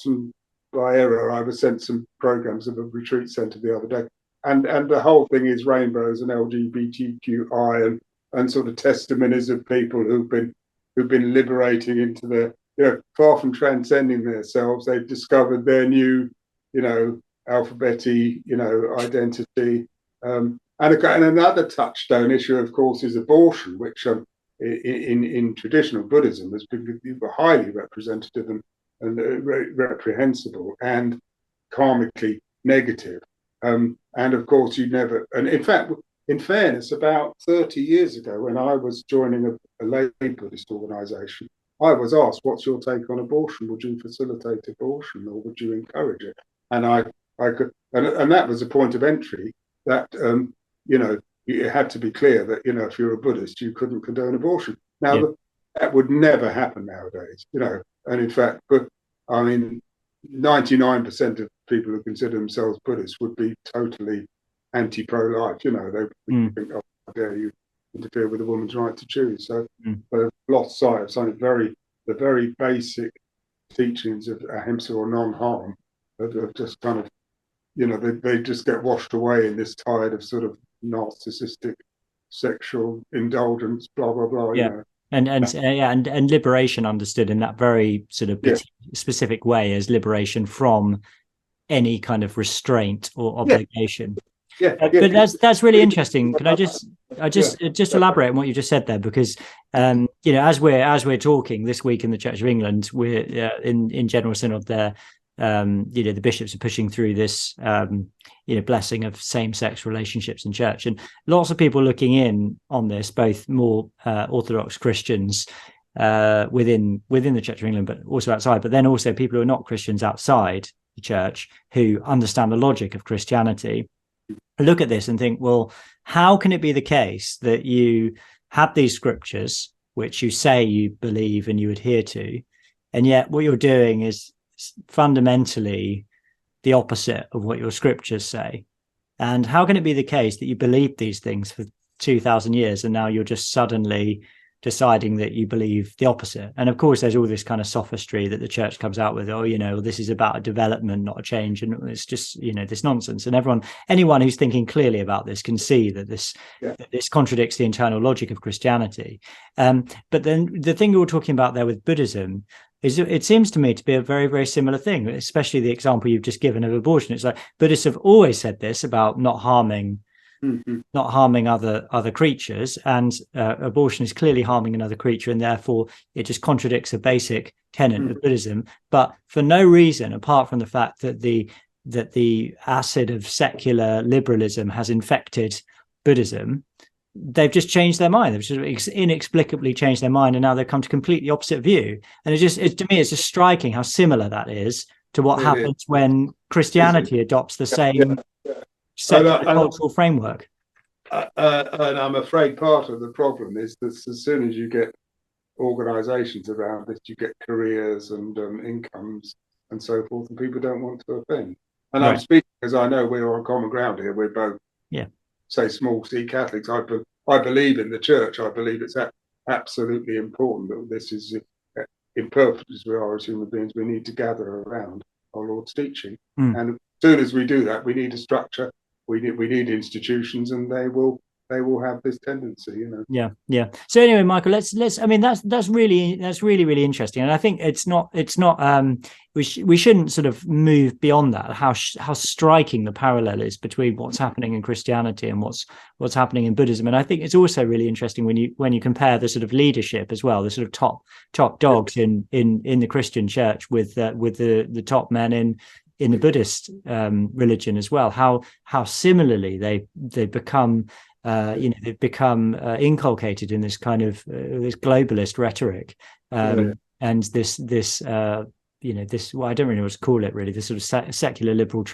Speaker 3: by error. I was sent some programs of a retreat centre the other day, and the whole thing is rainbows and LGBTQI and sort of testimonies of people who've been liberating into their, far from transcending themselves, they've discovered their new, alphabety, identity. And And another touchstone issue, of course, is abortion, which in traditional Buddhism has been highly representative and reprehensible and karmically negative. And of course, you never, and in fact, in fairness, about 30 years ago, when I was joining a lay Buddhist organization, I was asked, what's your take on abortion? Would you facilitate abortion or would you encourage it? And I could, and that was a point of entry that, you know, it had to be clear that, you know, if you're a Buddhist, you couldn't condone abortion. Now, that would never happen nowadays, you know, and in fact, but I mean, 99% of people who consider themselves Buddhists would be totally anti-pro-life, you know, they think, oh, how dare you interfere with a woman's right to choose. So they've lost sight of something the very basic teachings of ahimsa or non-harm have just kind of, you know, they just get washed away in this tide of sort of narcissistic sexual indulgence, blah, blah, blah, you know.
Speaker 2: And liberation understood in that very sort of specific way as liberation from any kind of restraint or obligation. But that's really interesting. Can I just elaborate on what you just said there? Because you know, as we're talking this week in the Church of England, we're in General Synod there. You know, the bishops are pushing through this you know, blessing of same-sex relationships in church, and lots of people looking in on this, both more Orthodox Christians within the Church of England, but also outside, but then also people who are not Christians outside the church who understand the logic of Christianity, look at this and think, well, how can it be the case that you have these scriptures which you say you believe and you adhere to, and yet what you're doing is fundamentally the opposite of what your scriptures say? And how can it be the case that you believed these things for 2,000 years and now you're just suddenly deciding that you believe the opposite? And of course, there's all this kind of sophistry that the church comes out with. Oh, you know, this is about a development, not a change. And it's just, you know, this nonsense. And anyone who's thinking clearly about this can see that this contradicts the internal logic of Christianity. But then the thing you're talking about there with Buddhism is, it seems to me to be a very, very similar thing, especially the example you've just given of abortion. It's like Buddhists have always said this about not harming other creatures, and abortion is clearly harming another creature, and therefore it just contradicts a basic tenet of Buddhism. But for no reason apart from the fact that the acid of secular liberalism has infected Buddhism, they've just changed their mind. They've just inexplicably changed their mind, and now they've come to completely opposite view. And to me, it's just striking how similar that is to what happens when Christianity adopts the same cultural framework.
Speaker 3: And I'm afraid part of the problem is that as soon as you get organisations around this, you get careers and incomes and so forth, and people don't want to offend. And I'm speaking because I know we're on common ground here. We're both, say, small C Catholics. I believe in the church. I believe it's absolutely important that this is imperfect as we are as human beings. We need to gather around our Lord's teaching, and as soon as we do that, we need a structure. We need institutions, and they will have this tendency, you know.
Speaker 2: Yeah. So anyway, Michael, let's. I mean, that's really interesting, and I think it's not. We shouldn't sort of move beyond that. How striking the parallel is between what's happening in Christianity and what's happening in Buddhism, and I think it's also really interesting when you compare the sort of leadership as well, the sort of top dogs in the Christian church with the top men in the Buddhist religion as well. How similarly they become. They've become inculcated in this kind of this globalist rhetoric, and this well, I don't really know what to call it, really, this sort of secular liberal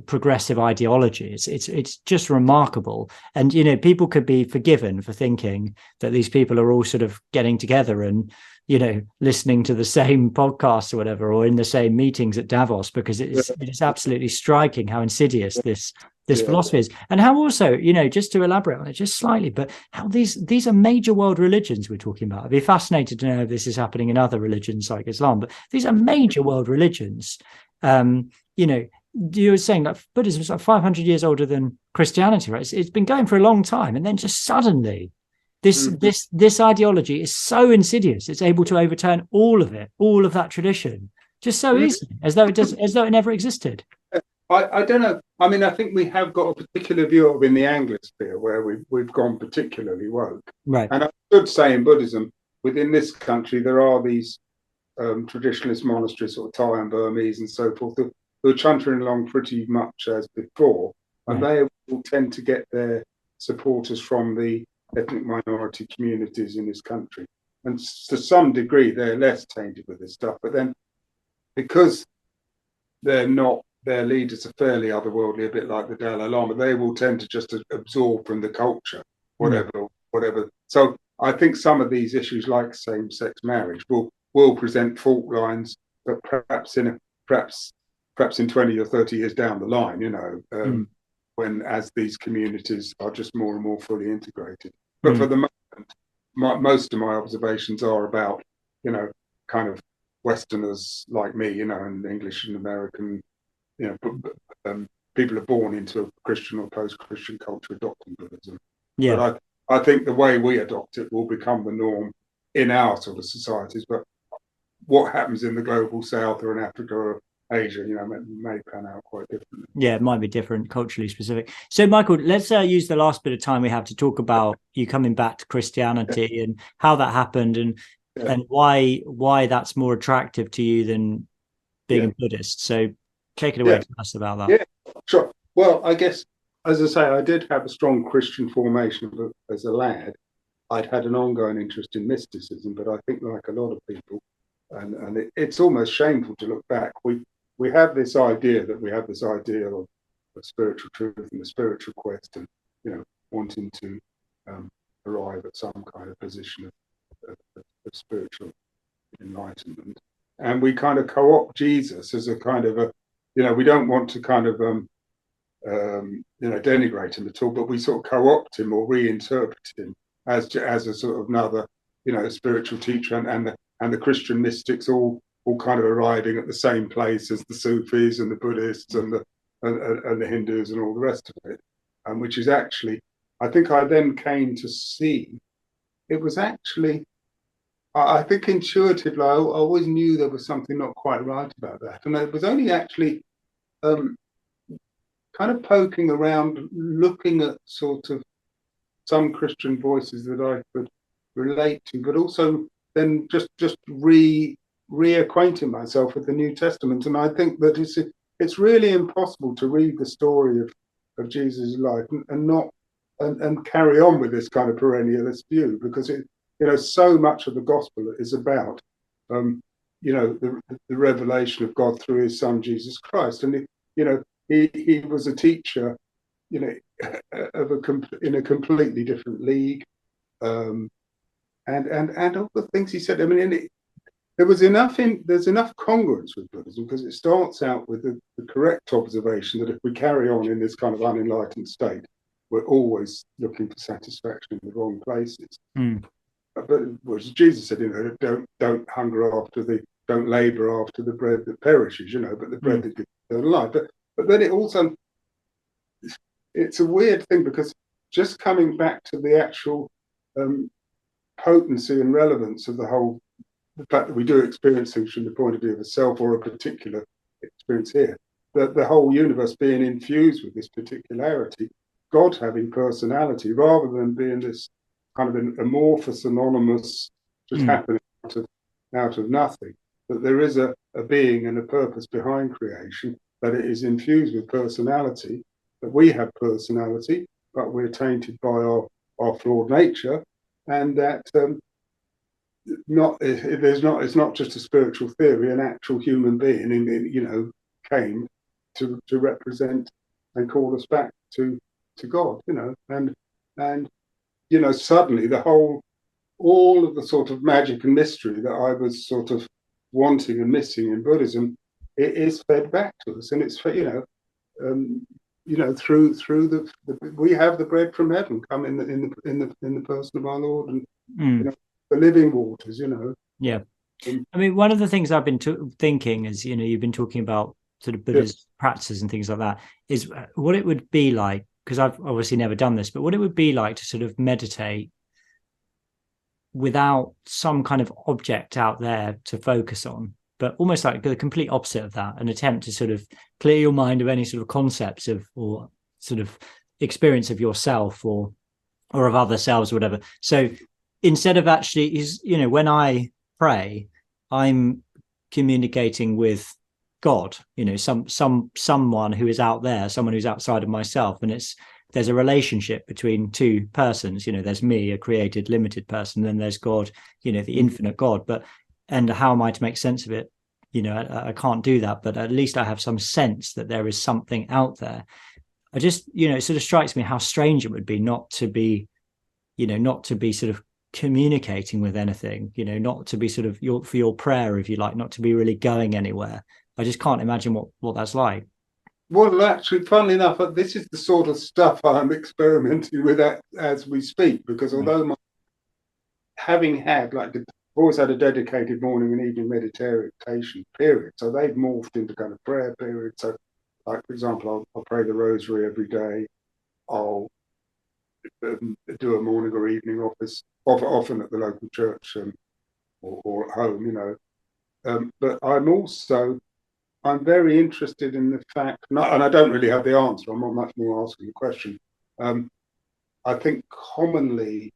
Speaker 2: progressive ideology. It's just remarkable. And you know, people could be forgiven for thinking that these people are all sort of getting together and, you know, listening to the same podcasts or whatever, or in the same meetings at Davos, because it is absolutely striking how insidious this philosophy is, and how also, you know, just to elaborate on it just slightly, but how these are major world religions we're talking about. I'd be fascinated to know if this is happening in other religions like Islam, but these are major world religions. You know, you were saying that Buddhism is like 500 years older than Christianity, right? It's been going for a long time, and then just suddenly this ideology is so insidious, it's able to overturn all of that tradition just so easily, as though it never existed.
Speaker 3: I don't know. I mean, I think we have got a particular view of in the Anglosphere where we've gone particularly woke.
Speaker 2: Right.
Speaker 3: And I should say in Buddhism, within this country, there are these traditionalist monasteries, sort of Thai and Burmese and so forth, who are chuntering along pretty much as before. And they will tend to get their supporters from the ethnic minority communities in this country. And to some degree, they're less tainted with this stuff. But then because they're not, their leaders are fairly otherworldly, a bit like the Dalai Lama, they will tend to just absorb from the culture, whatever. So I think some of these issues, like same-sex marriage, will present fault lines, but perhaps in 20 or 30 years down the line, when as these communities are just more and more fully integrated. But for the moment, most of my observations are about, kind of Westerners like me, and English and American, people are born into a Christian or post-Christian culture adopting Buddhism.
Speaker 2: Yeah.
Speaker 3: But I think the way we adopt it will become the norm in our sort of societies. But what happens in the global south or in Africa or Asia, may pan out quite differently.
Speaker 2: Yeah, it might be different, culturally specific. So, Michael, let's use the last bit of time we have to talk about you coming back to Christianity and how that happened and why that's more attractive to you than being a Buddhist. So take it away and tell us about that.
Speaker 3: Yeah, sure. Well, I guess, as I say, I did have a strong Christian formation as a lad. I'd had an ongoing interest in mysticism, but I think like a lot of people, and it's almost shameful to look back, we have this idea of spiritual truth and the spiritual quest and, wanting to arrive at some kind of position of spiritual enlightenment. And we kind of co-opt Jesus as a kind of a, we don't want to kind of, denigrate him at all, but we sort of co-opt him or reinterpret him as a sort of another, spiritual teacher, and the Christian mystics all kind of arriving at the same place as the Sufis and the Buddhists and the Hindus and all the rest of it, which is actually, I think I then came to see, it was actually, I think intuitively, I always knew there was something not quite right about that. And it was only actually kind of poking around, looking at sort of some Christian voices that I could relate to, but also then just reacquainting myself with the New Testament. And I think that it's really impossible to read the story of Jesus' life and not and carry on with this kind of perennialist view, because so much of the gospel is about the revelation of God through his son Jesus Christ. And he was a teacher in a completely different league, and all the things he said. I mean, there's enough congruence with Buddhism, because it starts out with the correct observation that if we carry on in this kind of unenlightened state, we're always looking for satisfaction in the wrong places. But as Jesus said, don't hunger don't labour after the bread that perishes, but the bread that gives eternal life. But then it also, it's a weird thing, because just coming back to the actual potency and relevance of the fact that we do experience things from the point of view of a self or a particular experience here, that the whole universe being infused with this particularity, God having personality, rather than being this kind of an amorphous, anonymous, just happening out of nothing, that there is a being and a purpose behind creation, that it is infused with personality, that we have personality, but we're tainted by our flawed nature, and that it's not just a spiritual theory, an actual human being, came to represent and call us back to God, and suddenly all of the sort of magic and mystery that I was sort of wanting and missing in Buddhism, it is fed back to us, and it's through we have the bread from heaven come in the person of our Lord, and the living waters,
Speaker 2: Yeah. I mean, one of the things I've been thinking is, you've been talking about sort of Buddhist practices and things like that, is what it would be like, because I've obviously never done this, but what it would be like to sort of meditate without some kind of object out there to focus on. but almost like the complete opposite of that, an attempt to sort of clear your mind of any sort of concepts of or sort of experience of yourself or of other selves or whatever. So instead of actually, when I pray, I'm communicating with God, someone who is out there, someone who's outside of myself, and there's a relationship between two persons. There's me, a created, limited person, then there's God, the infinite God. And how am I to make sense of it? I can't do that, but at least I have some sense that there is something out there. I just, it sort of strikes me how strange it would be not to be sort of communicating with anything, not to be sort of for your prayer, if you like, not to be really going anywhere. I just can't imagine what that's like.
Speaker 3: Well, actually, funnily enough, this is the sort of stuff I'm experimenting with as we speak, because although having had, I've always had a dedicated morning and evening meditation period, so they've morphed into kind of prayer periods. So, like, for example, I'll pray the rosary every day. I'll do a morning or evening office, often at the local church or at home, but I'm very interested in the fact, and I don't really have the answer, I'm not much more asking the question. I think commonly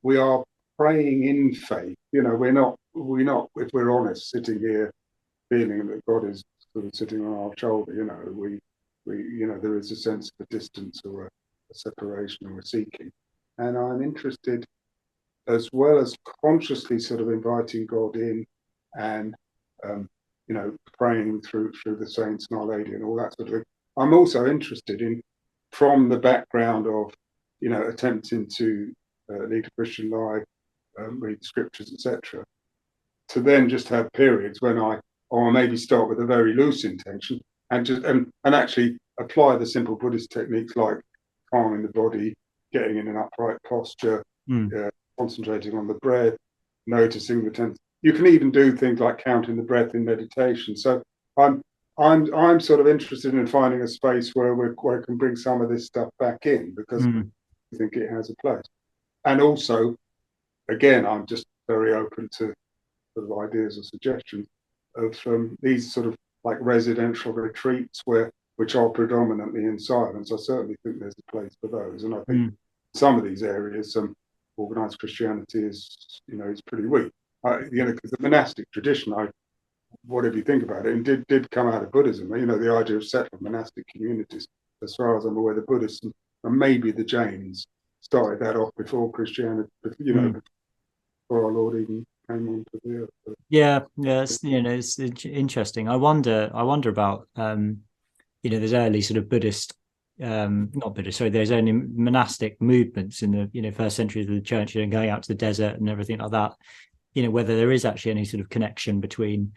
Speaker 3: we are praying in faith. We're not, if we're honest, sitting here feeling that God is sort of sitting on our shoulder. There is a sense of a distance or a separation or a seeking. And I'm interested, as well as consciously sort of inviting God in and praying through the saints and Our Lady and all that sort of thing. I'm also interested in, from the background of, attempting to lead a Christian life, read the scriptures, etc., to then just have periods when or maybe start with a very loose intention and just and actually apply the simple Buddhist techniques like calming the body, getting in an upright posture, concentrating on the breath, noticing the tense. You can even do things like counting the breath in meditation. So I'm sort of interested in finding a space where I can bring some of this stuff back in, because I think it has a place. And also, again, I'm just very open to sort of ideas or suggestions of these sort of like residential retreats which are predominantly in silence. I certainly think there's a place for those, and I think some of these areas, organized Christianity is pretty weak. Because the monastic tradition, whatever you think about it, and did come out of Buddhism. The idea of settled monastic communities. As far as I'm aware, the Buddhists and maybe the Jains started that off before Christianity. Before our Lord even came onto the earth.
Speaker 2: Yeah, it's interesting. I wonder about there's early sort of Buddhist, not Buddhist, sorry, there's only monastic movements in the first centuries of the church, going out to the desert and everything like that. Whether there is actually any sort of connection between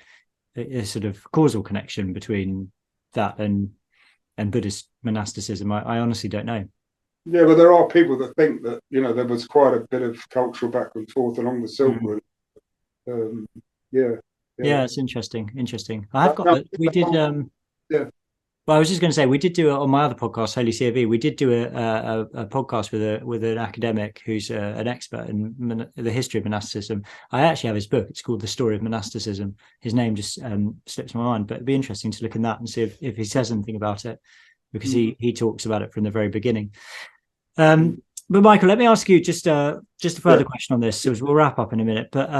Speaker 2: a sort of causal connection between that and Buddhist monasticism, I honestly don't know.
Speaker 3: Yeah, but there are people that think that there was quite a bit of cultural back and forth along the Silk Route.
Speaker 2: Yeah, it's interesting. I have got. We did.
Speaker 3: Yeah.
Speaker 2: Well, I was just going to say, we did do it on my other podcast, Holy COV. We did do a podcast with an academic who's an expert in the history of monasticism. I actually have his book. It's called The Story of Monasticism. His name just slips my mind, but it'd be interesting to look in that and see if he says anything about it, because he talks about it from the very beginning. But Michael, let me ask you just a further question on this. So we'll wrap up in a minute, but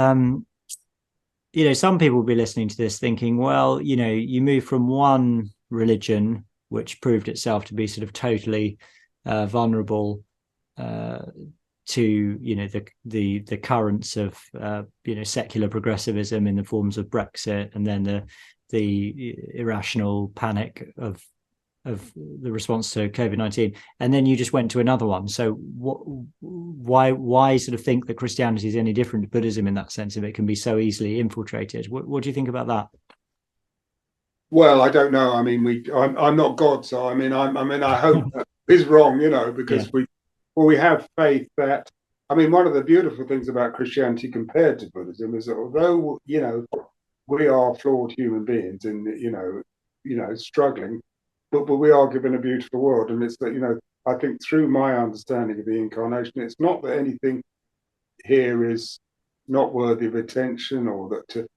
Speaker 2: some people will be listening to this thinking, well, you move from one religion which proved itself to be sort of totally vulnerable to the currents of secular progressivism in the forms of Brexit, and then the irrational panic of the response to COVID-19, and then you just went to another one. So why sort of think that Christianity is any different to Buddhism in that sense, if it can be so easily infiltrated? What do you think about that?
Speaker 3: Well, I don't know. I mean, I'm not God, so I hope that is wrong, because we have faith that. I mean, one of the beautiful things about Christianity compared to Buddhism is that although we are flawed human beings and struggling, but we are given a beautiful world, and it's that I think through my understanding of the incarnation, it's not that anything here is not worthy of attention, or that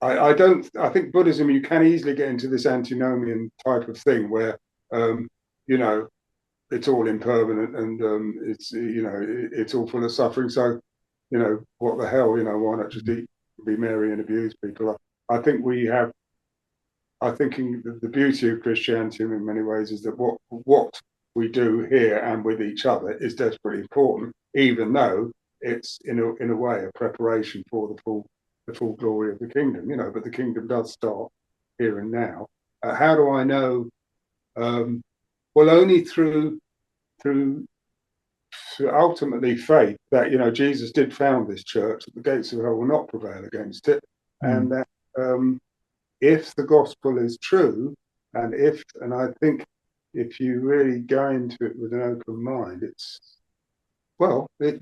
Speaker 3: I don't. I think Buddhism, you can easily get into this antinomian type of thing where you know, it's all impermanent, and it's, you know, it's all full of suffering. So, you know, what the hell, you know, why not just eat, be merry and abuse people? I think the beauty of Christianity in many ways is that what we do here and with each other is desperately important, even though it's in a way a preparation for the full glory of the kingdom, you know. But the kingdom does start here and now. How do I know? Well, only through ultimately faith that, you know, Jesus did found this church, that the gates of hell will not prevail against it, and that if the gospel is true, and I think if you really go into it with an open mind,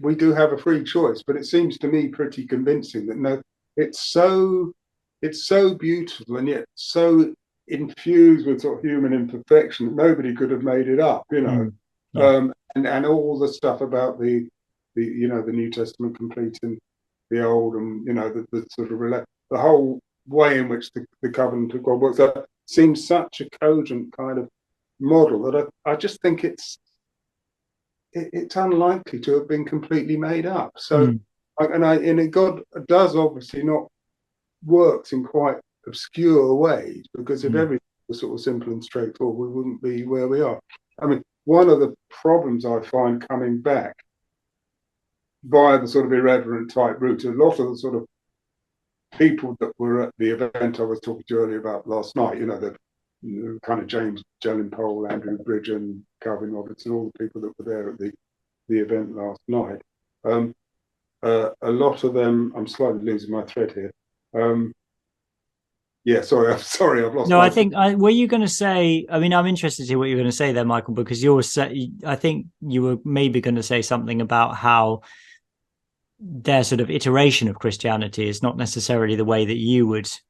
Speaker 3: we do have a free choice. But it seems to me pretty convincing that no, it's so beautiful and yet so infused with sort of human imperfection that nobody could have made it up, you know. And all the stuff about the you know, the New Testament completing the Old, and, you know, the sort of the whole way in which the covenant of God works, that seems such a cogent kind of model that I just think it's unlikely to have been completely made up. So God does obviously not works in quite obscure ways, because if everything was sort of simple and straightforward, we wouldn't be where we are. I mean, one of the problems I find coming back via the sort of irreverent type route, a lot of the sort of people that were at the event I was talking to you earlier about last night, you know, the kind of James Jellimpole, Andrew Bridgen, Calvin Robertson, all the people that were there at the event last night. A lot of them, I'm slightly losing my thread here. Sorry, I've lost.
Speaker 2: No, I think were you going to say? I mean, I'm interested to see what you're going to say there, Michael, because I think you were maybe going to say something about how their sort of iteration of Christianity is not necessarily the way that you would see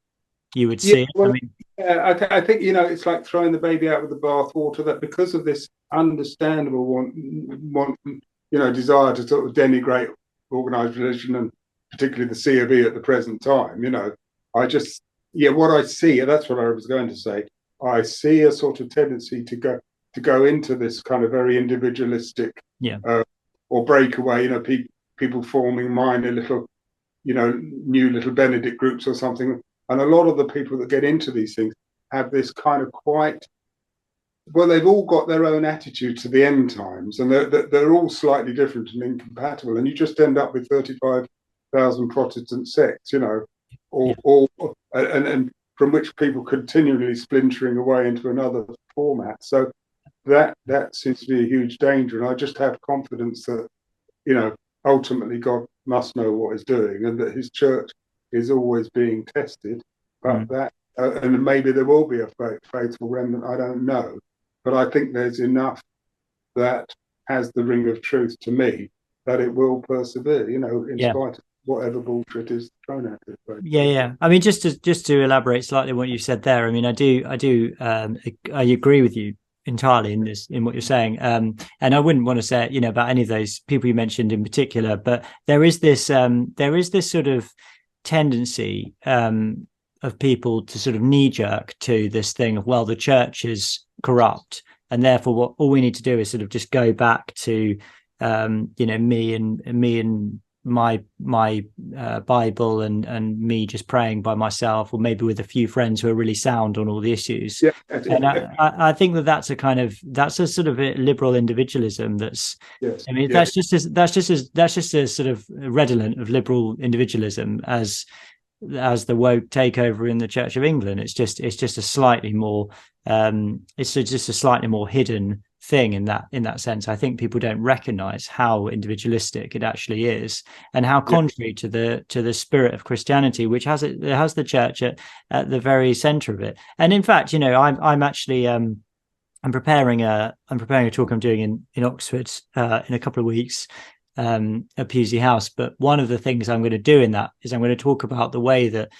Speaker 2: it.
Speaker 3: Well, I mean, I think, you know, it's like throwing the baby out with the bathwater, that because of this understandable want, you know, desire to sort of denigrate organized religion, and particularly the C of E at the present time, you know, what I see, that's what I was going to say. I see a sort of tendency to go into this kind of very individualistic, or breakaway, you know, people forming minor little, you know, new little Benedict groups or something. And a lot of the people that get into these things have this kind of they've all got their own attitude to the end times, and they're all slightly different and incompatible, and you just end up with 35,000 Protestant sects, you know, and from which people continually splintering away into another format. So that seems to be a huge danger, and I just have confidence that, you know, ultimately God must know what he's doing, and that his church is always being tested, but and maybe there will be a faithful remnant, I don't know, but I think there's enough that has the ring of truth to me that it will persevere, you know, in spite of whatever bullshit is thrown at it. But,
Speaker 2: I mean, just to elaborate slightly on what you said there, I mean, I agree with you entirely in what you're saying, and I wouldn't want to say, you know, about any of those people you mentioned in particular, but there is this sort of tendency of people to sort of knee-jerk to this thing of, well, the church is corrupt, and therefore all we need to do is sort of just go back to you know, me and my Bible and me just praying by myself, or maybe with a few friends who are really sound on all the issues. And I think that's a sort of a liberal individualism. I mean, that's just as sort of redolent of liberal individualism as the woke takeover in the Church of England. It's just a slightly more hidden thing in that sense. I think people don't recognize how individualistic it actually is, and how contrary to the spirit of Christianity, which has the church at the very center of it. And in fact, you know, I'm actually I'm preparing a talk I'm doing in Oxford in a couple of weeks at Pusey House. But one of the things I'm going to do in that is I'm going to talk about the way that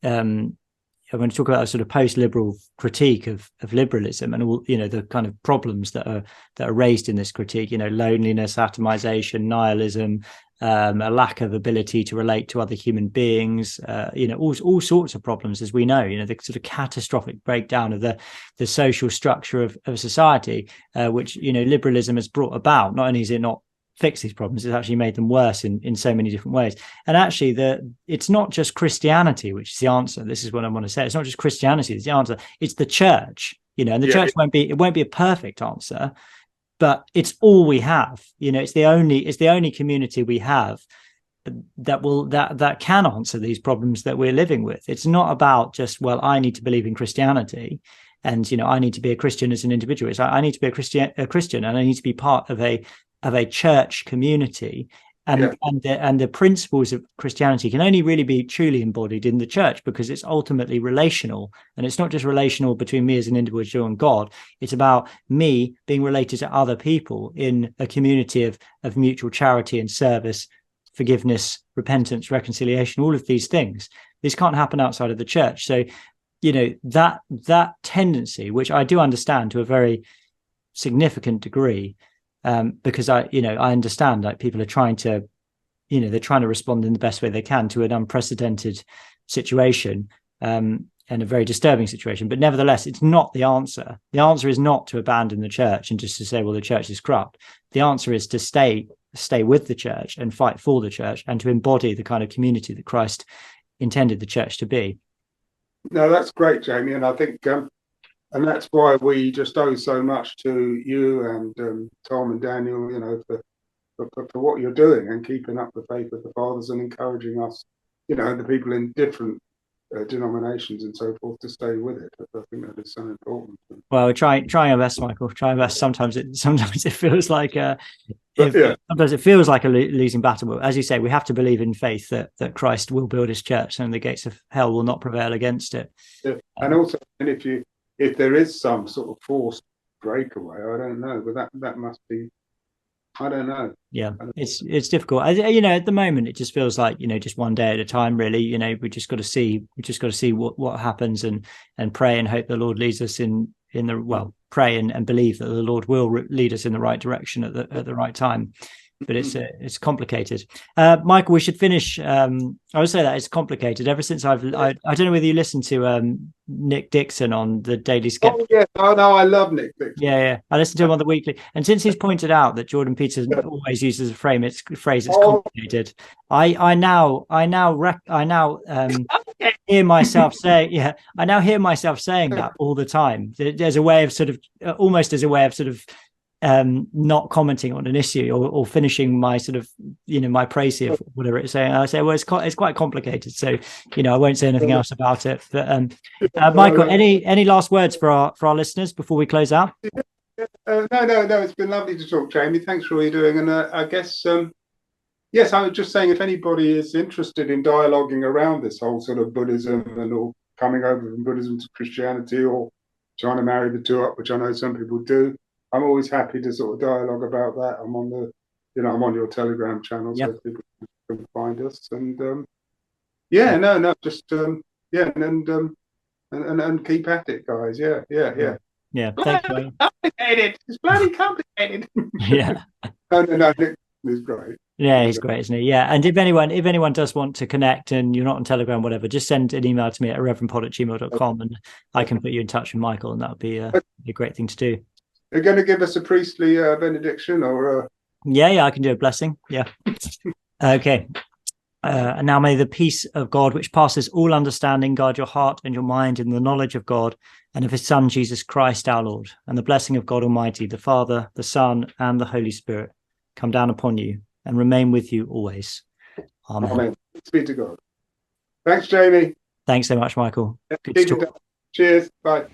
Speaker 2: I'm going to talk about a sort of post-liberal critique of liberalism, and all, you know, the kind of problems that are raised in this critique, you know, loneliness, atomization, nihilism, a lack of ability to relate to other human beings, all sorts of problems, as we know, the sort of catastrophic breakdown of the social structure of society, which, liberalism has brought about. Not only is it not fix these problems, it's actually made them worse in so many different ways. And actually, it's not just Christianity which is the answer. This is what I want to say. It's not just Christianity that's the answer. It's the church, and the church won't be a perfect answer, but it's all we have. It's the only community we have that can answer these problems that we're living with. It's not about just, well, I need to believe in Christianity, and I need to be a Christian as an individual. It's I need to be a Christian, and I need to be part of a church community, and the principles of Christianity can only really be truly embodied in the church, because it's ultimately relational. And it's not just relational between me as an individual and God. It's about me being related to other people in a community of mutual charity and service, forgiveness, repentance, reconciliation, all of these things. This can't happen outside of the church. So that tendency, which I do understand to a very significant degree, because I understand, like, people are trying to, they're trying to respond in the best way they can to an unprecedented situation, and a very disturbing situation. But nevertheless, it's not the answer. The answer is not to abandon the church and just to say, well, the church is corrupt. The answer is to stay with the church and fight for the church, and to embody the kind of community that Christ intended the church to be. No,
Speaker 3: that's great, Jamie. And I think and that's why we just owe so much to you and Tom and Daniel, for what you're doing and keeping up the faith of the fathers, and encouraging us, the people in different denominations and so forth, to stay with it. I think that is so important.
Speaker 2: Well, we're trying our best, Michael. Trying our best. Sometimes it feels like sometimes it feels like a losing battle. But as you say, we have to believe in faith that Christ will build his church, and the gates of hell will not prevail against it.
Speaker 3: Yeah. And also, and if there is some sort of forced breakaway, I don't know, but that must be, I don't know.
Speaker 2: Yeah, it's difficult. At the moment, it just feels like, just one day at a time, really. We just got to see what happens, and pray and hope the Lord leads us pray and believe that the Lord will lead us in the right direction at the right time. But it's complicated. Michael, we should finish. I would say that it's complicated. Ever since I don't know whether you listened to Nick Dixon on the Daily Skeptic.
Speaker 3: Oh yeah, no, I love Nick Dixon.
Speaker 2: Yeah, I listened to him on the weekly, and since he's pointed out that Jordan Peterson always uses a phrase, it's complicated. I now hear myself say, I now hear myself saying that all the time. There's a way of sort of almost as a way of sort of not commenting on an issue or finishing my sort of my praise of whatever it's saying. I say, well, it's quite complicated, so I won't say anything else about it. But Michael, any last words for our listeners before we close out?
Speaker 3: No, it's been lovely to talk, Jamie. Thanks for all you're doing. And I guess yes, I was just saying, if anybody is interested in dialoguing around this whole sort of Buddhism and all, coming over from Buddhism to Christianity, or trying to marry the two up, which I know some people do, I'm always happy to sort of dialogue about that. I'm on I'm on your Telegram channel, so people can find us. And and keep at it, guys. Yeah.
Speaker 2: Thank you.
Speaker 3: Complicated. It's bloody complicated.
Speaker 2: Yeah.
Speaker 3: No, Nick is great.
Speaker 2: Yeah, he's great, isn't he? Yeah. And if anyone does want to connect and you're not on Telegram, whatever, just send an email to me at reverendpod@gmail.com, and I can put you in touch with Michael, and that would be a great thing to do.
Speaker 3: You're going to give us a priestly benediction, or
Speaker 2: Yeah, I can do a blessing. Yeah. Okay. And now may the peace of God, which passes all understanding, guard your heart and your mind in the knowledge of God and of his Son, Jesus Christ, our Lord, and the blessing of God Almighty, the Father, the Son, and the Holy Spirit come down upon you and remain with you always. Amen.
Speaker 3: Amen. Speak to God. Thanks, Jamie.
Speaker 2: Thanks so much, Michael. Good to talk.
Speaker 3: Cheers. Bye.